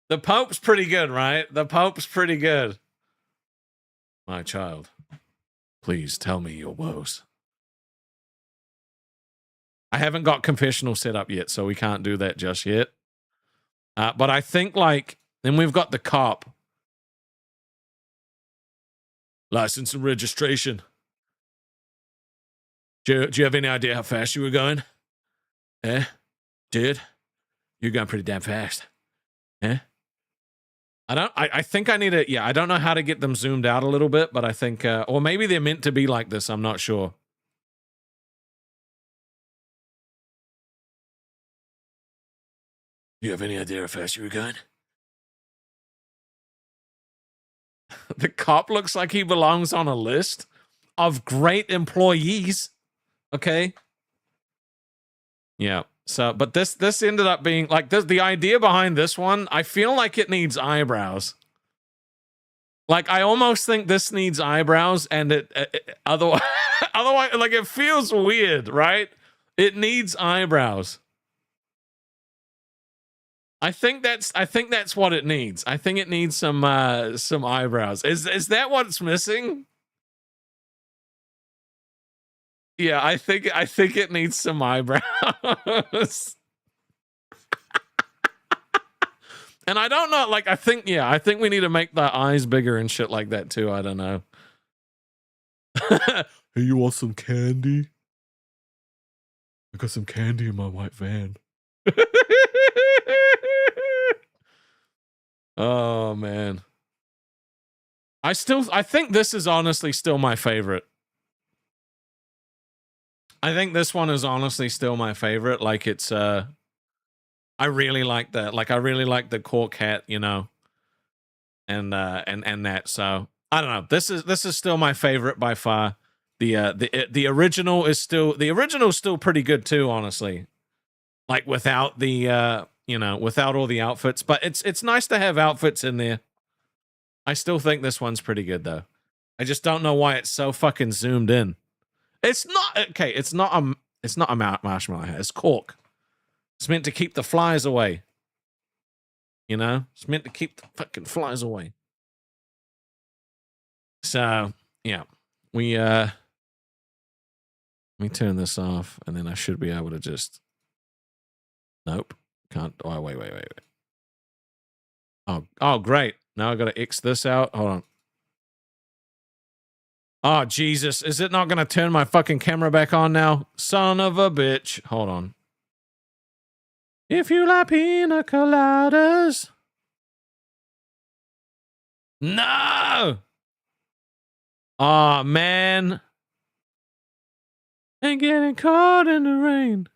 The Pope's pretty good, right? The Pope's pretty good. My child, please tell me your woes. I haven't got confessional set up yet, so we can't do that just yet. But I think, like, then we've got the cop. License and registration. Do you have any idea how fast you were going? Eh? Dude? You're going pretty damn fast. Eh? I think I need to, I don't know how to get them zoomed out a little bit, but I think, or maybe they're meant to be like this. I'm not sure. Do you have any idea how fast you were going? The cop looks like he belongs on a list of great employees. Okay. Yeah. So, but this ended up being like this. The idea behind this one, I feel like it needs eyebrows. Like, I almost think this needs eyebrows, and otherwise, like, it feels weird, right? It needs eyebrows. I think that's what it needs. I think it needs some eyebrows. Is that what's missing? Yeah, I think it needs some eyebrows. And I don't know, like, I think we need to make the eyes bigger and shit like that too. I don't know. Hey, you want some candy? I got some candy in my white van. Oh man. I think this is honestly still my favorite. I think this one is honestly still my favorite. Like, it's I really like that. Like, I really like the cork hat, you know. And that. So, I don't know. This is still my favorite by far. The original is still pretty good too, honestly. Like, without the without all the outfits, but it's nice to have outfits in there. I still think this one's pretty good though. I just don't know why it's so fucking zoomed in. It's not okay. It's not a marshmallow hat. It's cork. It's meant to keep the flies away. You know, it's meant to keep the fucking flies away. So yeah, let me turn this off, and then I should be able to just. Nope, can't. Oh, wait. Oh, great. Now I got to X this out. Hold on. Oh, Jesus. Is it not going to turn my fucking camera back on now? Son of a bitch. Hold on. If you like pina coladas. No. Oh, man. Ain't getting caught in the rain.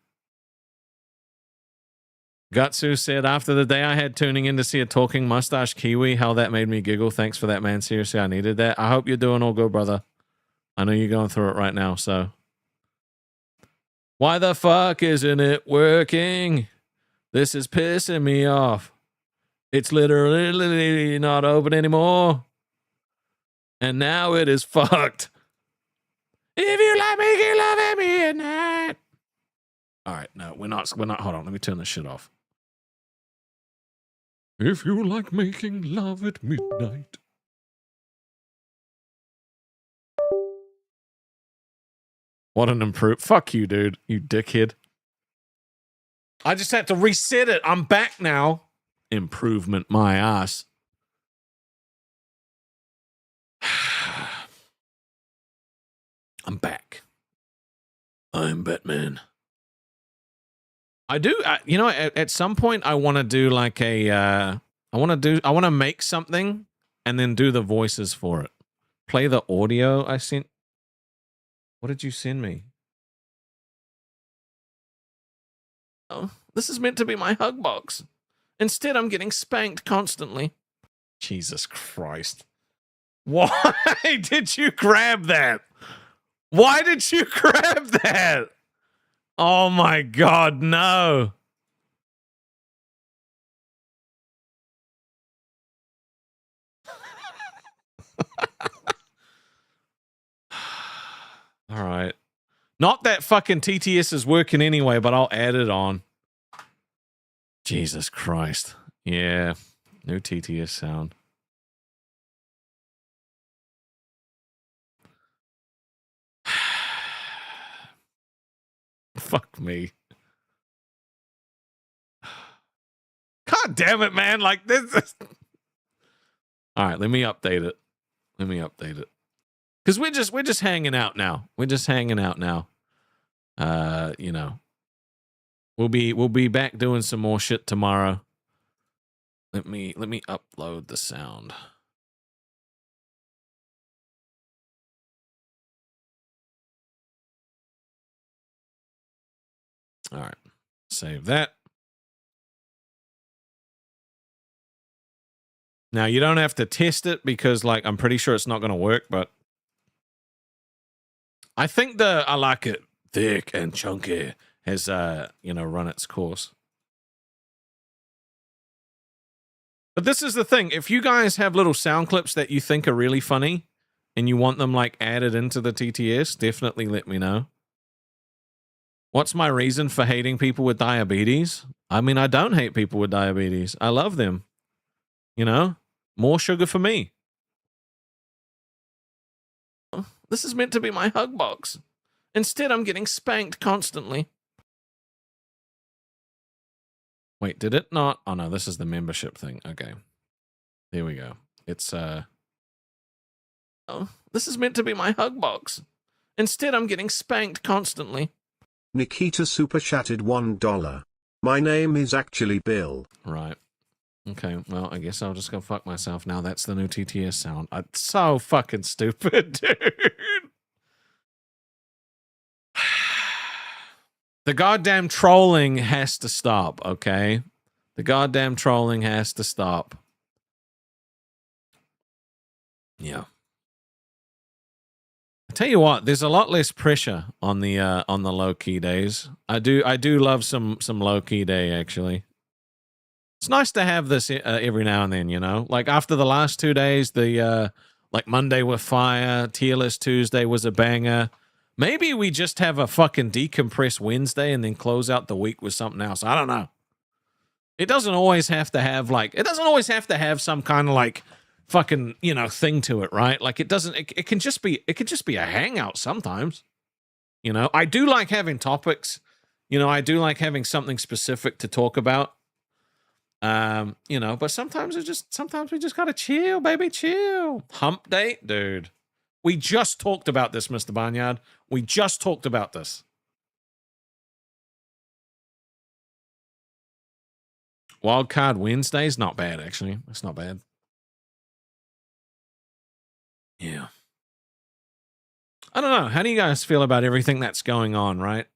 Gutsu said, after the day I had tuning in to see a talking mustache Kiwi, how that made me giggle. Thanks for that, man. Seriously, I needed that. I hope you're doing all good, brother. I know you're going through it right now, so. Why the fuck isn't it working? This is pissing me off. It's literally not open anymore. And now it is fucked. If you like making love at midnight. All right, no, we're not, hold on, let me turn this shit off. If you like making love at midnight. What an improve. Fuck you, dude. You dickhead. I just had to reset it. I'm back now. Improvement, my ass. I'm back. I'm Batman. I do, you know, at some point I want to do like a, I want to make something and then do the voices for it. Play the audio I sent. What did you send me? Oh, this is meant to be my hug box. Instead, I'm getting spanked constantly. Jesus Christ. Why did you grab that? Why did you grab that? Oh my God, no. All right. Not that fucking TTS is working anyway, but I'll add it on. Jesus Christ. Yeah. New TTS sound. Fuck me. God damn it, man. Like this is... All right, let me update it. Let me update it. Because we're just hanging out now. We're just hanging out now. You know. We'll be back doing some more shit tomorrow. Let me upload the sound. All right. Save that. Now you don't have to test it because like I'm pretty sure it's not going to work, but I think I like it thick and chunky has you know, run its course. But this is the thing, if you guys have little sound clips that you think are really funny and you want them like added into the TTS, definitely let me know. What's my reason for hating people with diabetes? I mean, I don't hate people with diabetes. I love them. You know? More sugar for me. This is meant to be my hug box. Instead, I'm getting spanked constantly. Wait, did it not? Oh, no, this is the membership thing. Okay. There we go. It's, oh, this is meant to be my hug box. Instead, I'm getting spanked constantly. Nikita super chatted $1. My name is actually Bill. Right. Okay, well, I guess I'll just go fuck myself now. That's the new TTS sound. It's so fucking stupid, dude. The goddamn trolling has to stop, okay? The goddamn trolling has to stop. Yeah. I tell you what, there's a lot less pressure on the low-key days. I do love some low-key day, actually. It's nice to have this every now and then, you know? Like, after the last 2 days, like, Monday with fire, Tier List Tuesday was a banger. Maybe we just have a fucking decompress Wednesday and then close out the week with something else. I don't know. It doesn't always have to have, like, it doesn't always have to have some kind of, like, fucking, you know, thing to it, right? Like, it doesn't, it can just be a hangout sometimes. You know? I do like having topics. You know, I do like having something specific to talk about. You know, but sometimes we just gotta chill, baby, chill. Hump date, dude. We just talked about this, Mr. Barnyard. We just talked about this. Wildcard Wednesday's not bad, actually. It's not bad. Yeah. I don't know. How do you guys feel about everything that's going on, right?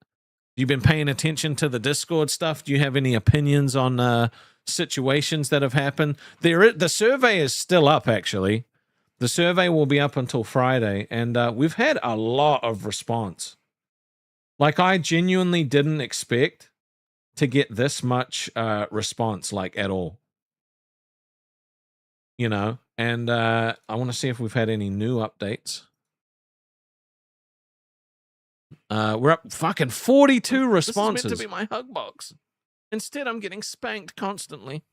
You've been paying attention to the Discord stuff. Do you have any opinions on situations that have happened? The survey is still up, actually. The survey will be up until Friday, and we've had a lot of response. Like, I genuinely didn't expect to get this much response, like, at all. You know? And I want to see if we've had any new updates. We're up fucking 42 responses. This is meant to be my hug box. Instead, I'm getting spanked constantly.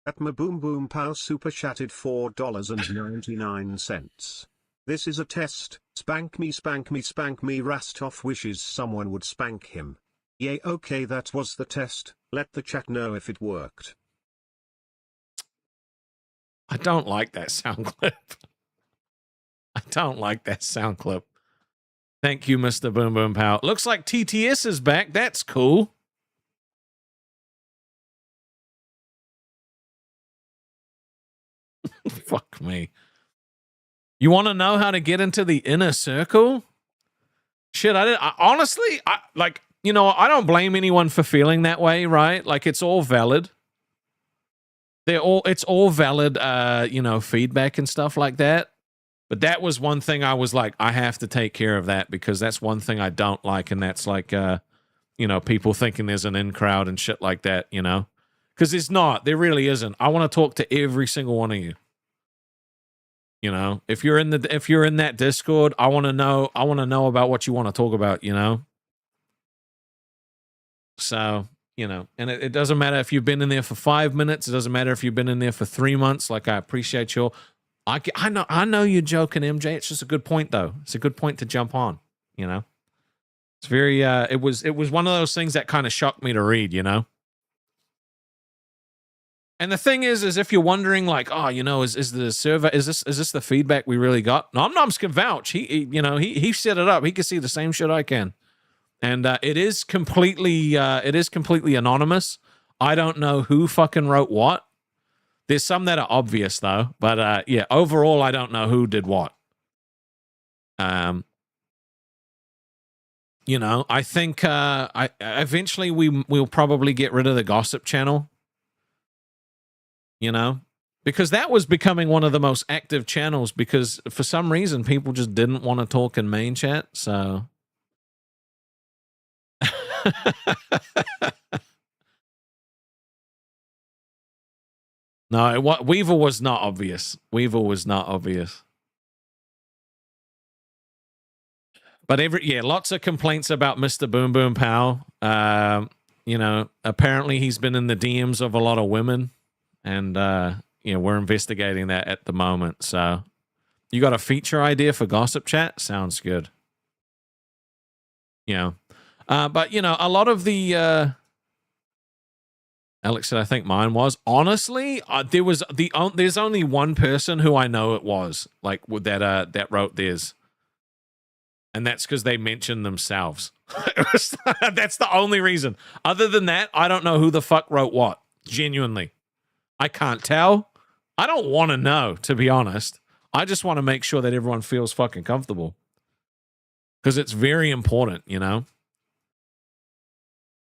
At my boom boom pow super chatted $4.99. This is a test. Spank me, spank me, spank me. Rastov wishes someone would spank him. Yay, okay, that was the test. Let the chat know if it worked. I don't like that sound clip. I don't like that sound clip. Thank you, Mr. Boom Boom Pow. Looks like TTS is back. That's cool. Fuck me. You want to know how to get into the inner circle? Shit, honestly, like, you know, I don't blame anyone for feeling that way, right? Like, it's all valid. It's all valid, you know, feedback and stuff like that. But that was one thing I was like, I have to take care of that because that's one thing I don't like. And that's like, you know, people thinking there's an in crowd and shit like that, you know, because it's not, there really isn't. I want to talk to every single one of you. You know, if you're in that Discord, I want to know about what you want to talk about, you know? So, you know, and it doesn't matter if you've been in there for 5 minutes. It doesn't matter if you've been in there for 3 months. Like, I appreciate you all. I know you're joking, MJ. It's just a good point, though. It's a good point to jump on, you know? It's very it was one of those things that kind of shocked me to read, you know. And the thing is if you're wondering, like, oh, you know, is the server, is this the feedback we really got? Nom Noms can vouch. He set it up. He can see the same shit I can, and it is completely anonymous. I don't know who fucking wrote what. There's some that are obvious though, but yeah, overall, I don't know who did what. You know, I think I eventually we'll probably get rid of the gossip channel. You know, because that was becoming one of the most active channels because for some reason people just didn't want to talk in main chat. So no, Weevil was not obvious. Weevil was not obvious. But lots of complaints about Mr. Boom Boom Pow. You know, apparently he's been in the DMs of a lot of women. And, you know, we're investigating that at the moment. So you got a feature idea for Gossip Chat? Sounds good. You know, but, you know, a lot of the, Alex said, I think mine was. Honestly, there's only one person who I know it was, like, that wrote theirs. And that's because they mentioned themselves. That's the only reason. Other than that, I don't know who the fuck wrote what. Genuinely. I can't tell. I don't want to know, to be honest. I just want to make sure that everyone feels fucking comfortable. Because it's very important, you know?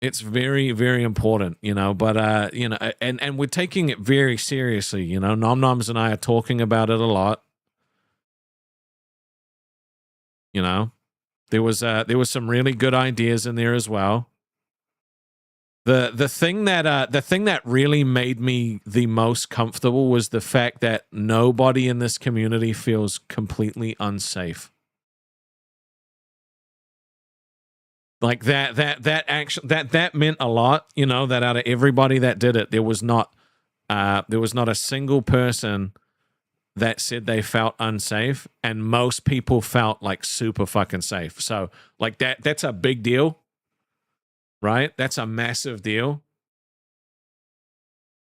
It's very, very important, you know? But, you know, and we're taking it very seriously, you know? Nom Noms and I are talking about it a lot. You know? There was some really good ideas in there as well. The thing that really made me the most comfortable was the fact that nobody in this community feels completely unsafe. Like that meant a lot, you know, that out of everybody that did it, there was not a single person that said they felt unsafe, and most people felt like super fucking safe. So like that's a big deal. Right? That's a massive deal.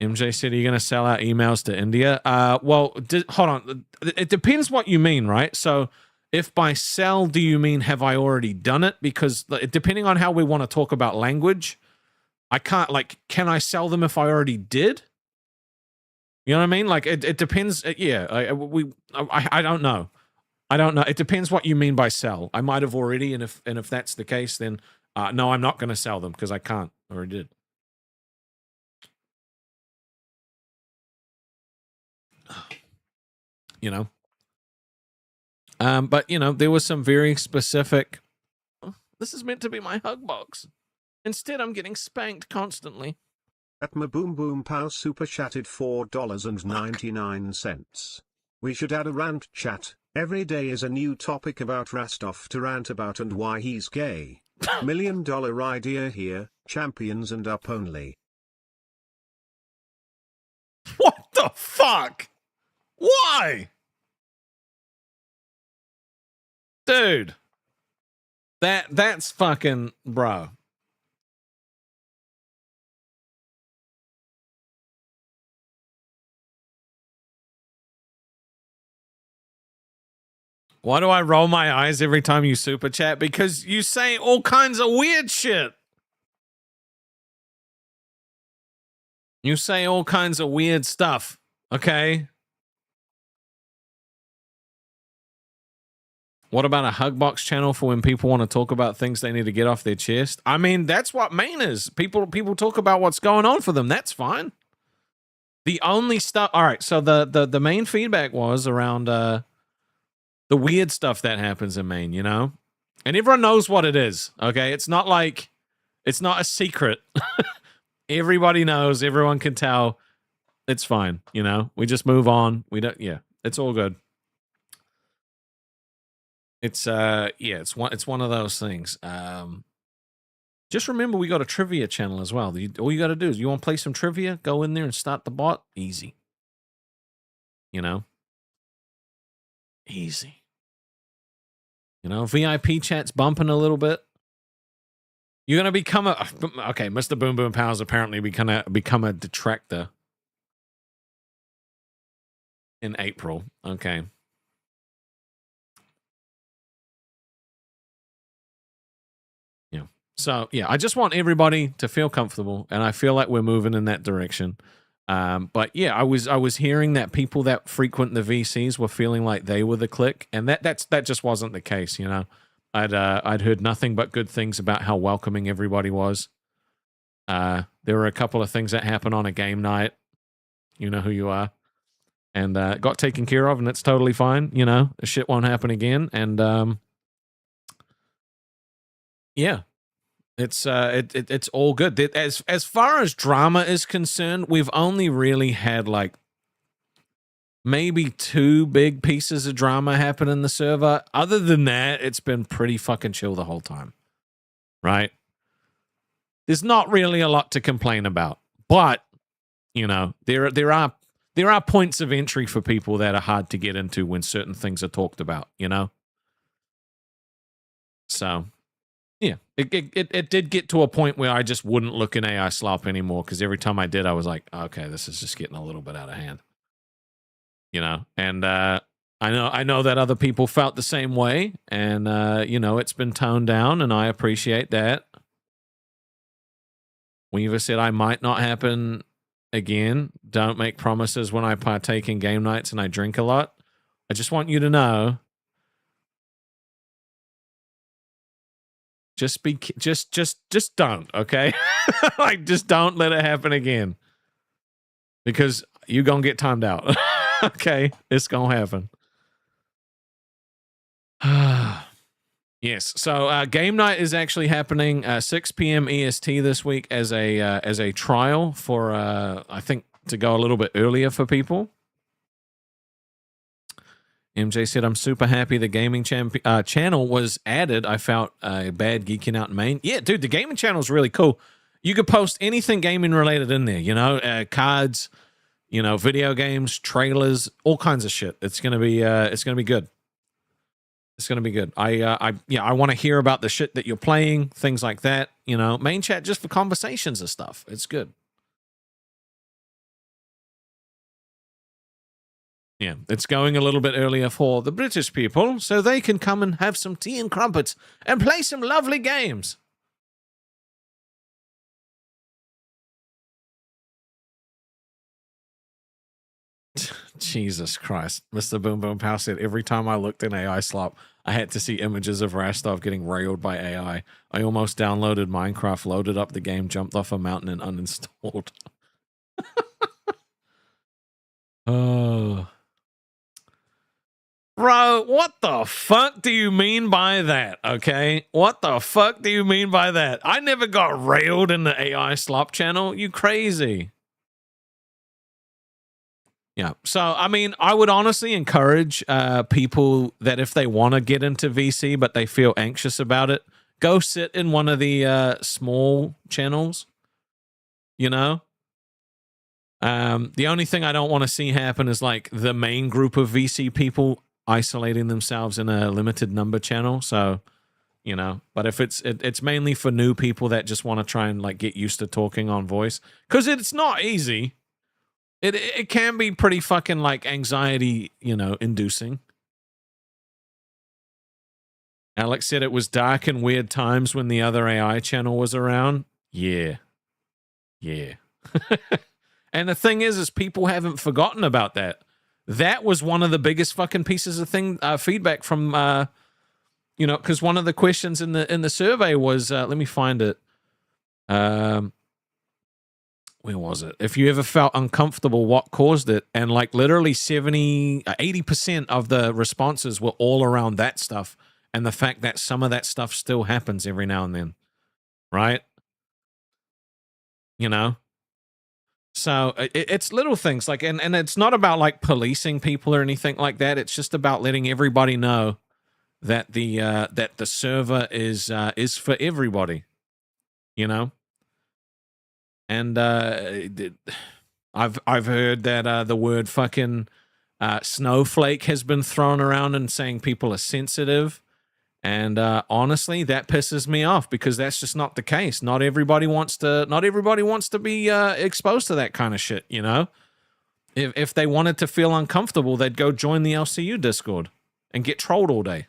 MJ said, are you going to sell out emails to India? Well, hold on. It depends what you mean, right? So if by sell, do you mean have I already done it? Because depending on how we want to talk about language, I can't, like, can I sell them if I already did? You know what I mean? Like, it depends. Yeah, I don't know. I don't know. It depends what you mean by sell. I might have already, and if that's the case, then no, I'm not going to sell them because I can't, or I did. You know? But, you know, there was some very specific, oh, this is meant to be my hug box. Instead, I'm getting spanked constantly. At my Boom Boom Pow super chatted $4.99. We should add a rant chat. Every day is a new topic about Rastov to rant about and why he's gay. $1 million idea here, champions and up only. What the fuck? Why? Dude. That's fucking, bro. Why do I roll my eyes every time you super chat? Because you say all kinds of weird shit. You say all kinds of weird stuff, okay? What about a hug box channel for when people want to talk about things they need to get off their chest? I mean, that's what main is. People talk about what's going on for them. That's fine. The only stuff. All right, so the main feedback was around the weird stuff that happens in Maine, you know? And everyone knows what it is, okay? It's not like, it's not a secret. Everybody knows, everyone can tell. It's fine, you know? We just move on. We don't, yeah, it's all good. It's, yeah, it's one of those things. Just remember, we got a trivia channel as well. All you got to do is, you want to play some trivia? Go in there and start the bot. Easy. You know? Easy. You know, VIP chat's bumping a little bit. You're gonna become a okay. Mr. Boom Boom Powers apparently become a detractor in April. Okay. Yeah. So yeah, I just want everybody to feel comfortable, and I feel like we're moving in that direction. But yeah, I was hearing that people that frequent the VCs were feeling like they were the clique, and that just wasn't the case. You know, I'd heard nothing but good things about how welcoming everybody was. There were a couple of things that happened on a game night. You know who you are. And got taken care of, and it's totally fine. You know, shit won't happen again. And yeah, it's it's all good. As far as drama is concerned, we've only really had like maybe 2 big pieces of drama happen in the server. Other than that, it's been pretty fucking chill the whole time. Right? There's not really a lot to complain about, but you know, there are points of entry for people that are hard to get into when certain things are talked about, you know? So, yeah, it did get to a point where I just wouldn't look in AI slop anymore, because every time I did, I was like, okay, this is just getting a little bit out of hand. You know? And I know that other people felt the same way, and, you know, it's been toned down, and I appreciate that. Weaver said I might not happen again. Don't make promises when I partake in game nights and I drink a lot. I just want you to know. Just don't, okay? Like, just don't let it happen again. Because you're gonna get timed out. Okay? It's gonna happen. Yes. So game night is actually happening 6 p.m. EST this week as a trial for I think to go a little bit earlier for people. MJ said, "I'm super happy the gaming channel was added. I felt bad geeking out in Maine. Yeah, dude, the gaming channel is really cool. You could post anything gaming related in there. You know, cards, you know, video games, trailers, all kinds of shit. It's gonna be good. It's gonna be good. I want to hear about the shit that you're playing, things like that. You know, main chat just for conversations and stuff. It's good. Yeah, it's going a little bit earlier for the British people, so they can come and have some tea and crumpets and play some lovely games." Jesus Christ. Mr. Boom Boom Pow said, "Every time I looked in AI slop, I had to see images of Rastov getting railed by AI. I almost downloaded Minecraft, loaded up the game, jumped off a mountain, and uninstalled." Oh. Bro, what the fuck do you mean by that, okay? What the fuck do you mean by that? I never got railed in the AI slop channel. You crazy. Yeah. So, I mean, I would honestly encourage people that if they want to get into VC but they feel anxious about it, go sit in one of the small channels, you know? The only thing I don't want to see happen is like the main group of VC people isolating themselves in a limited number channel. So, you know, but if it's mainly for new people that just want to try and like get used to talking on voice, because it's not easy. It can be pretty fucking like anxiety, you know, inducing. Alex said it was dark and weird times when the other AI channel was around. Yeah. Yeah. And the thing is people haven't forgotten about that. That was one of the biggest fucking pieces of feedback from, you know, because one of the questions in the survey was, let me find it. Where was it? If you ever felt uncomfortable, what caused it? And like literally 80% of the responses were all around that stuff. And the fact that some of that stuff still happens every now and then. Right? You know? So it's little things like, and it's not about like policing people or anything like that. It's just about letting everybody know that the server is for everybody, you know. And I've heard that the word fucking snowflake has been thrown around and saying people are sensitive, And honestly, that pisses me off because that's just not the case. Not everybody wants to be exposed to that kind of shit, you know? If they wanted to feel uncomfortable, they'd go join the LCU Discord and get trolled all day.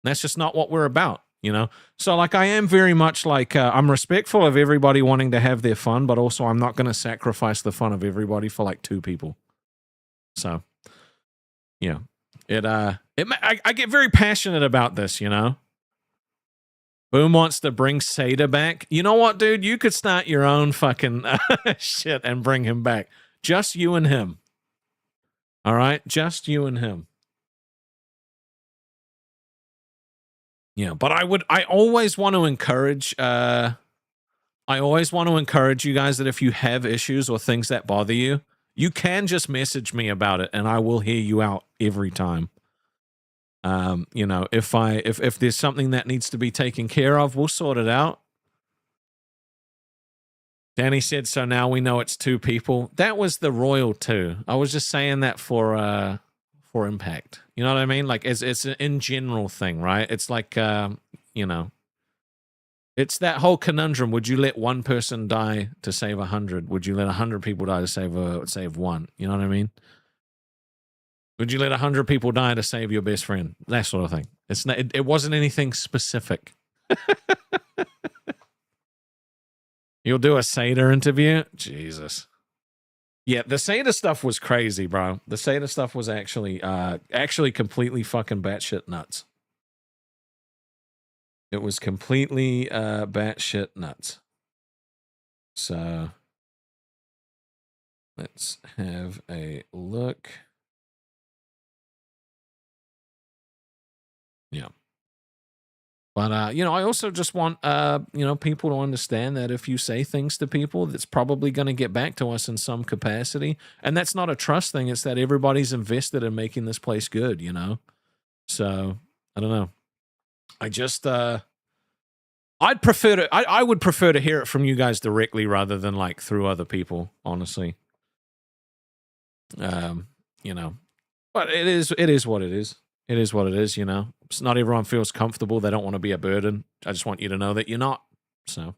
That's just not what we're about, you know? So, like, I am very much like, I'm respectful of everybody wanting to have their fun, but also I'm not going to sacrifice the fun of everybody for, like, 2 people. So, yeah. I get very passionate about this, you know? Boom wants to bring Sata back. You know what, dude? You could start your own fucking shit and bring him back. Just you and him. All right? Just you and him. Yeah, but I always want to encourage you guys that if you have issues or things that bother you, you can just message me about it and I will hear you out every time. You know, if there's something that needs to be taken care of, we'll sort it out. Danny said, so now we know it's 2 people. That was the Royal 2. I was just saying that for impact. You know what I mean? Like it's an in general thing, right? It's like, you know, it's that whole conundrum. Would you let 1 person die to save 100? Would you let 100 people die to save 1? You know what I mean? Would you let 100 people die to save your best friend? That sort of thing. It's not, it wasn't anything specific. You'll do a Seder interview? Jesus. Yeah, the Seder stuff was crazy, bro. The Seder stuff was actually completely fucking batshit nuts. It was completely batshit nuts. So let's have a look. Yeah. But, you know, I also just want, you know, people to understand that if you say things to people, that's probably going to get back to us in some capacity. And that's not a trust thing. It's that everybody's invested in making this place good, you know? So, I don't know. I just, I would prefer to hear it from you guys directly rather than, like, through other people, honestly. You know. But it is what it is. It is what it is, you know. It's not everyone feels comfortable. They don't want to be a burden. I just want you to know that you're not. So,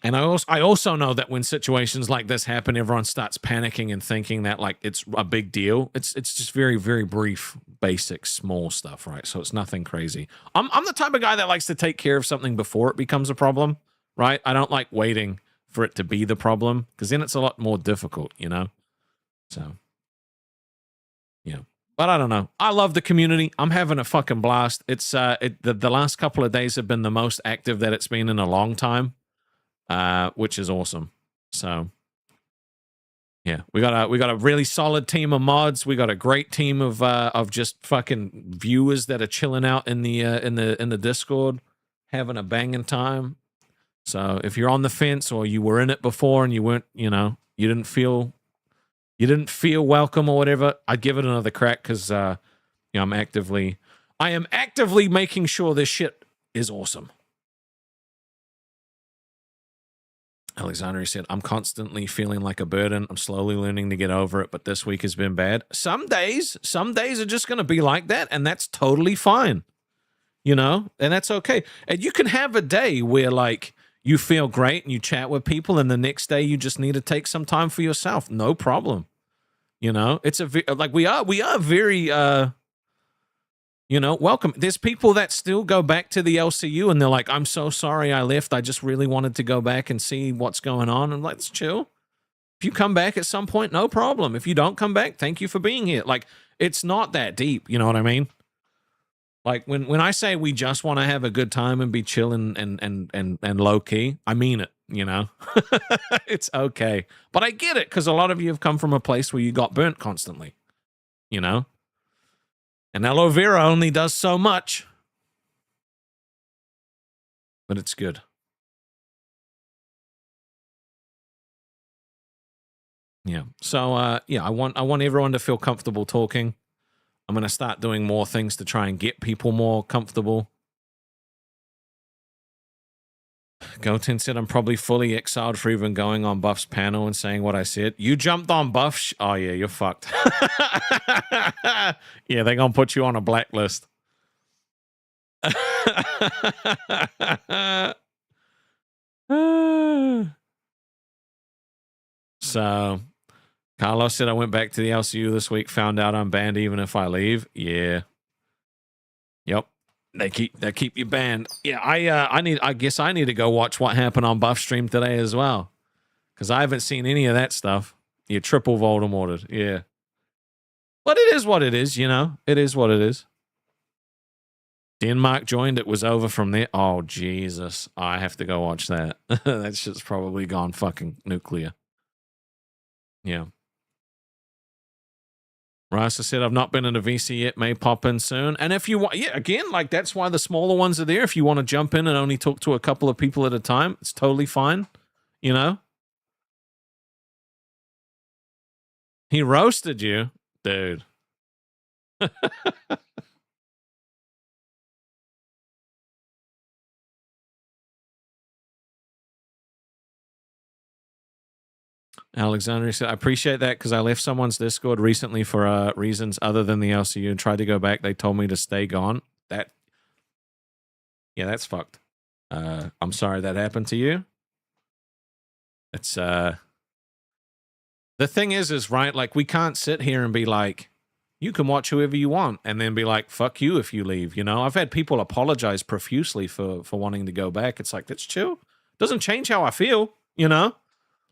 and I also know that when situations like this happen, everyone starts panicking and thinking that like it's a big deal. It's just very, very brief, basic, small stuff, right? So it's nothing crazy. I'm the type of guy that likes to take care of something before it becomes a problem, right? I don't like waiting for it to be the problem because then it's a lot more difficult, you know. So. Yeah, but I don't know. I love the community. I'm having a fucking blast. It's the last couple of days have been the most active that it's been in a long time, which is awesome. So yeah, we got a really solid team of mods. We got a great team of just fucking viewers that are chilling out in the Discord, having a banging time. So if you're on the fence or you were in it before and you weren't, you know, you didn't feel welcome or whatever, I'd give it another crack because, you know, I am actively making sure this shit is awesome. Alexandria said, I'm constantly feeling like a burden. I'm slowly learning to get over it, but this week has been bad. Some days are just going to be like that, and that's totally fine, you know, and that's okay. And you can have a day where, like, you feel great and you chat with people, and the next day you just need to take some time for yourself. No problem. You know, it's like we are very, you know, welcome. There's people that still go back to the LCU and they're like, I'm so sorry I left. I just really wanted to go back and see what's going on. And let's chill. If you come back at some point, no problem. If you don't come back, thank you for being here. Like, it's not that deep. You know what I mean? Like when I say we just want to have a good time and be chill and low key, I mean it. You know, it's okay. But I get it because a lot of you have come from a place where you got burnt constantly, you know, and aloe vera only does so much, but it's good. Yeah. So, yeah, I want everyone to feel comfortable talking. I'm going to start doing more things to try and get people more comfortable. Goten said, I'm probably fully exiled for even going on Buff's panel and saying what I said. You jumped on Buff. Oh, yeah, you're fucked. Yeah, they're going to put you on a blacklist. So, Carlos said, I went back to the LCU this week, found out I'm banned even if I leave. Yeah. Yep. They keep you banned. Yeah, I guess I need to go watch what happened on Buff stream today as well. Because I haven't seen any of that stuff. You're triple Voldemorted. Yeah. But it is what it is, you know. It is what it is. Denmark joined. It was over from there. Oh, Jesus. I have to go watch that. That shit's probably gone fucking nuclear. Yeah. Rasta said, I've not been in a VC yet. May pop in soon. And if you want, yeah, again, like that's why the smaller ones are there. If you want to jump in and only talk to a couple of people at a time, it's totally fine. You know? He roasted you, dude. Alexander said, I appreciate that because I left someone's Discord recently for reasons other than the LCU and tried to go back. They told me to stay gone. Yeah, that's fucked. I'm sorry that happened to you. It's the thing is right, like we can't sit here and be like, you can watch whoever you want and then be like, fuck you if you leave, you know? I've had people apologize profusely for wanting to go back. It's like, that's chill. Doesn't change how I feel, you know?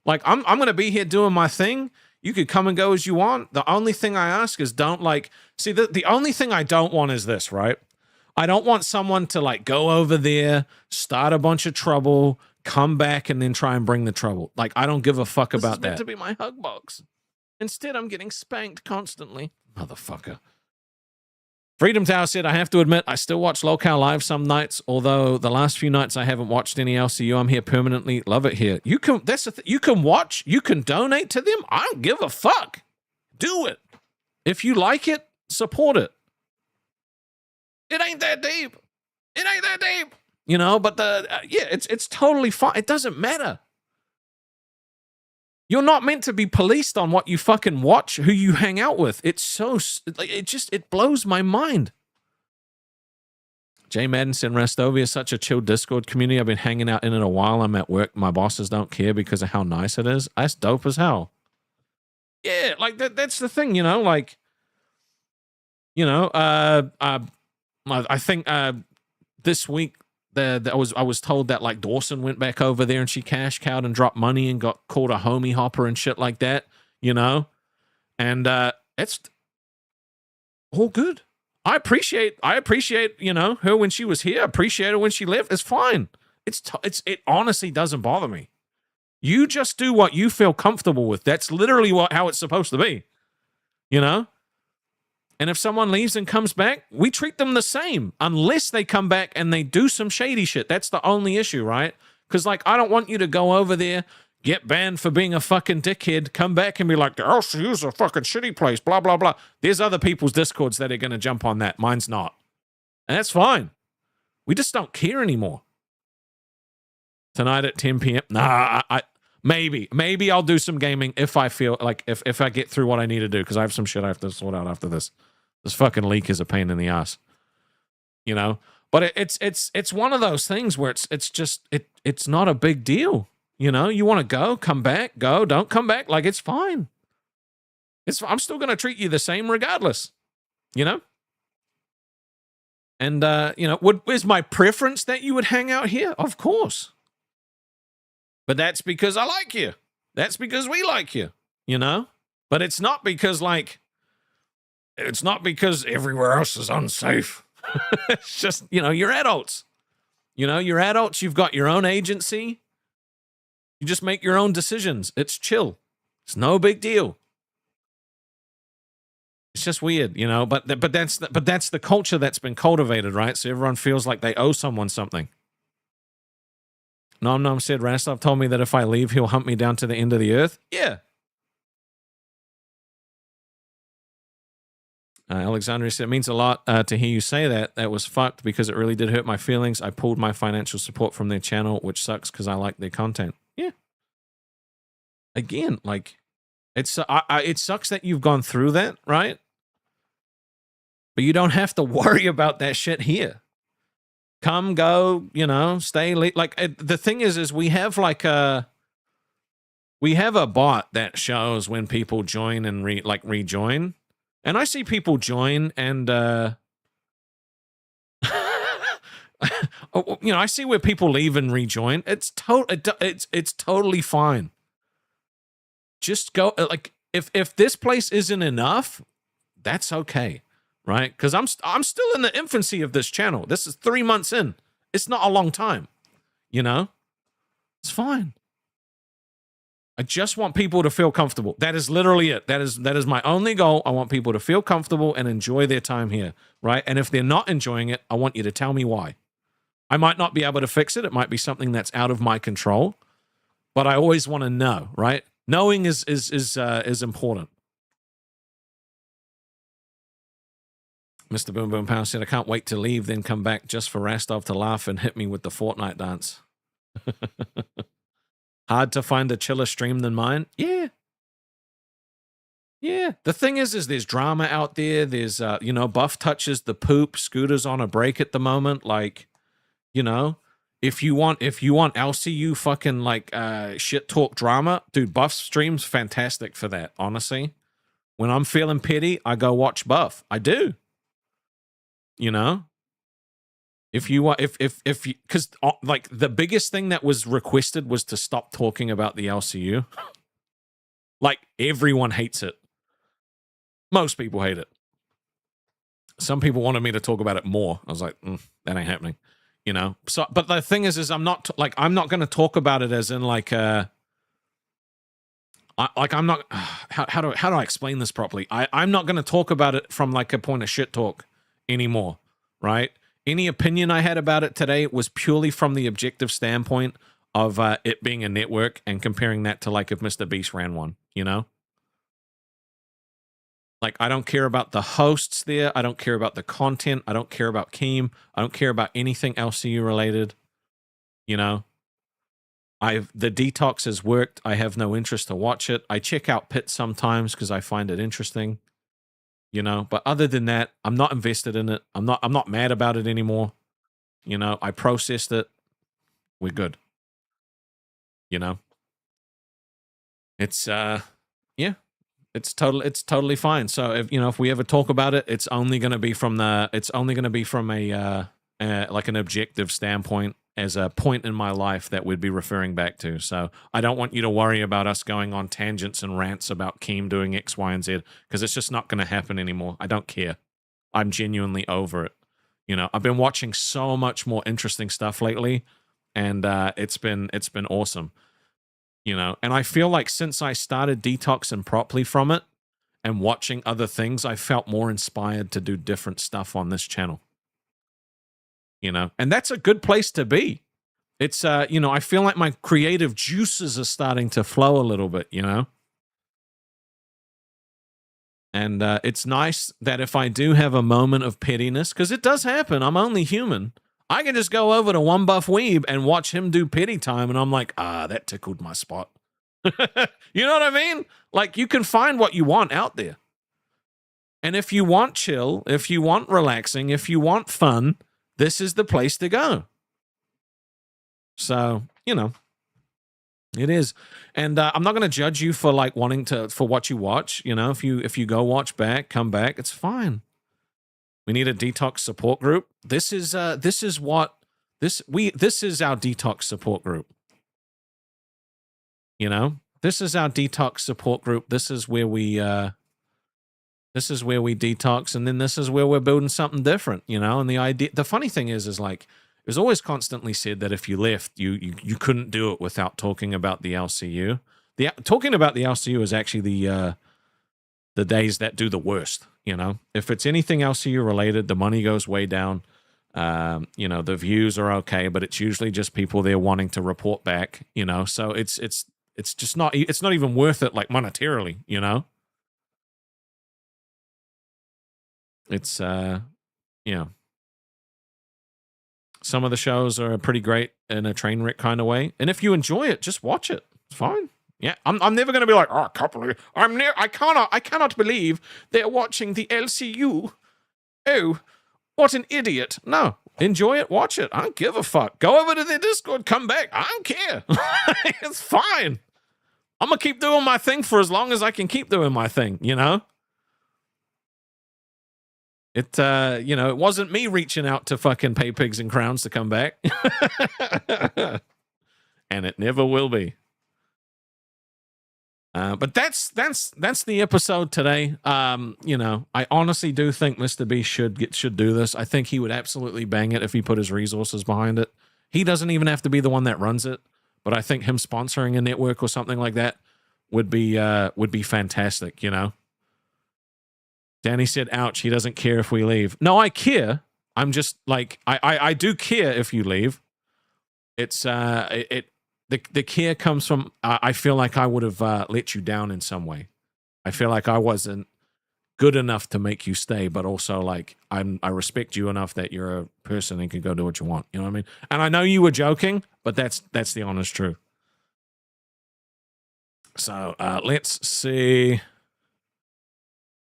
Like, I'm going to be here doing my thing. You could come and go as you want. The only thing I ask is don't, like... See, the only thing I don't want is this, right? I don't want someone to, like, go over there, start a bunch of trouble, come back, and then try and bring the trouble. Like, I don't give a fuck about that. This is meant to be my hug box. Instead, I'm getting spanked constantly. Motherfucker. Freedom Tower said, I have to admit, I still watch Locale Live some nights, although the last few nights I haven't watched any LCU. I'm here permanently. Love it here. You can, that's the you can watch, you can donate to them. I don't give a fuck. Do it. If you like it, support it. It ain't that deep. It ain't that deep. You know, but yeah, it's totally fine. It doesn't matter. You're not meant to be policed on what you fucking watch, who you hang out with. It's so, like, it blows my mind. Jay Madison, Rastovia is such a chill Discord community. I've been hanging out in it a while. I'm at work. My bosses don't care because of how nice it is. That's dope as hell. Yeah, like that's the thing, you know, like, you know, I think this week, I was told that like Dawson went back over there and she cash cowed and dropped money and got called a homie hopper and shit like that, you know? And it's all good. I appreciate, you know, her when she was here. I appreciate her when she left. It's fine. It honestly doesn't bother me. You just do what you feel comfortable with. That's literally how it's supposed to be, you know? And if someone leaves and comes back, we treat them the same unless they come back and they do some shady shit. That's the only issue, right? Because, like, I don't want you to go over there, get banned for being a fucking dickhead, come back and be like, the LCU's a fucking shitty place, blah, blah, blah. There's other people's Discords that are going to jump on that. Mine's not. And that's fine. We just don't care anymore. Tonight at 10 p.m. Nah, maybe I'll do some gaming if I feel like, if I get through what I need to do, because I have some shit I have to sort out after this. This fucking leak is a pain in the ass, you know. But it's one of those things where it's not a big deal, you know. You want to go, come back, go, don't come back, like it's fine. I'm still gonna treat you the same regardless, you know. And you know, is my preference that you would hang out here? Of course, but that's because I like you. That's because we like you, you know. But it's not because like. It's not because everywhere else is unsafe. It's just, you know, you're adults. You know, you're adults. You've got your own agency. You just make your own decisions. It's chill. It's no big deal. It's just weird, you know, but that's the culture that's been cultivated, right? So everyone feels like they owe someone something. Nom said, Rastov told me that if I leave, he'll hunt me down to the end of the earth. Yeah. Alexandria said, it means a lot to hear you say that. That was fucked because it really did hurt my feelings. I pulled my financial support from their channel, which sucks because I like their content. Yeah. Again, like, it sucks that you've gone through that, right? But you don't have to worry about that shit here. Come, go, you know, stay late. Like, the thing is we have like we have a bot that shows when people join and rejoin. And I see people join and, you know, I see where people leave and rejoin. It's totally fine. Just go, like, if this place isn't enough, that's okay, right? Because I'm still in the infancy of this channel. This is 3 months in. It's not a long time, you know? It's fine. I just want people to feel comfortable. That is literally it. That is my only goal. I want people to feel comfortable and enjoy their time here, right? And if they're not enjoying it, I want you to tell me why. I might not be able to fix it. It might be something that's out of my control, but I always want to know, right? Knowing is important. Mr. Boom Boom Power said, I can't wait to leave, then come back just for Rastov to laugh and hit me with the Fortnite dance. Hard to find a chiller stream than mine? Yeah. Yeah. The thing is there's drama out there. There's, you know, Buff touches the poop. Scooter's on a break at the moment. Like, you know, if you want LCU fucking like shit talk drama, dude, Buff stream's fantastic for that, honestly. When I'm feeling pity, I go watch Buff. I do. You know? If you want, if you, because like the biggest thing that was requested was to stop talking about the LCU. Like everyone hates it. Most people hate it. Some people wanted me to talk about it more. I was like, that ain't happening, you know. So, but the thing is I'm not I'm not going to talk about it as in like I'm not. How do I explain this properly? I'm not going to talk about it from like a point of shit talk anymore, right? Any opinion I had about it today was purely from the objective standpoint of it being a network and comparing that to like if MrBeast ran one, you know? Like, I don't care about the hosts there. I don't care about the content. I don't care about Keem. I don't care about anything LCU related, you know? The detox has worked. I have no interest to watch it. I check out Pit sometimes because I find it interesting. You know, but other than that, I'm not invested in it. I'm not mad about it anymore. You know, I processed it. We're good. You know, it's yeah, it's totally fine. So if we ever talk about it, it's only going to be from a like an objective standpoint as a point in my life that we'd be referring back to. So I don't want you to worry about us going on tangents and rants about Keem doing X, Y, and Z, because it's just not going to happen anymore. I don't care. I'm genuinely over it. You know, I've been watching so much more interesting stuff lately, and it's been awesome. You know, and I feel like since I started detoxing properly from it and watching other things, I felt more inspired to do different stuff on this channel. You know, and that's a good place to be. It's, you know, I feel like my creative juices are starting to flow a little bit, you know? And it's nice that if I do have a moment of pettiness, because it does happen, I'm only human, I can just go over to One Buff Weeb and watch him do pity time, and I'm like, that tickled my spot. You know what I mean? Like, you can find what you want out there. And if you want chill, if you want relaxing, if you want fun, this is the place to go. So, you know, it is. And I'm not going to judge you for like wanting for what you watch. You know, if you go watch back, come back, it's fine. We need a detox support group. This is our detox support group. You know, this is our detox support group. This is where we detox, and then this is where we're building something different, you know? And the funny thing is like, it was always constantly said that if you left, you couldn't do it without talking about the LCU. Talking about the LCU is actually the days that do the worst, you know? If it's anything LCU related, the money goes way down. You know, the views are okay, but it's usually just people there wanting to report back, you know? So it's just not even worth it, like monetarily, you know? It's you know, some of the shows are pretty great in a train wreck kind of way, and if you enjoy it, just watch it. It's fine. Yeah, I'm never going to be like, oh, I can't believe I cannot believe they're watching the LCU. Oh, what an idiot! No, enjoy it, watch it. I don't give a fuck. Go over to their Discord, come back. I don't care. It's fine. I'm gonna keep doing my thing for as long as I can keep doing my thing. You know. It you know, it wasn't me reaching out to fucking Pay Pigs and Crowns to come back, and it never will be. But that's the episode today. You know, I honestly do think MrBeast should do this. I think he would absolutely bang it if he put his resources behind it. He doesn't even have to be the one that runs it, but I think him sponsoring a network or something like that would be fantastic. You know. Danny said, "Ouch, he doesn't care if we leave." No, I care. I'm just like I do care if you leave. It's the care comes from I feel like I would have let you down in some way. I feel like I wasn't good enough to make you stay, but also like I respect you enough that you're a person and can go do what you want. You know what I mean? And I know you were joking, but that's the honest truth. So let's see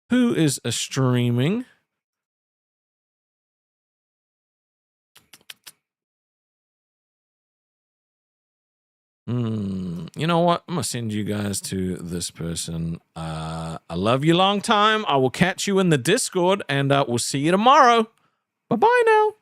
who is streaming. You know what? I'm gonna send you guys to this person. I love you long time. I will catch you in the Discord, and we'll see you tomorrow. Bye-bye now.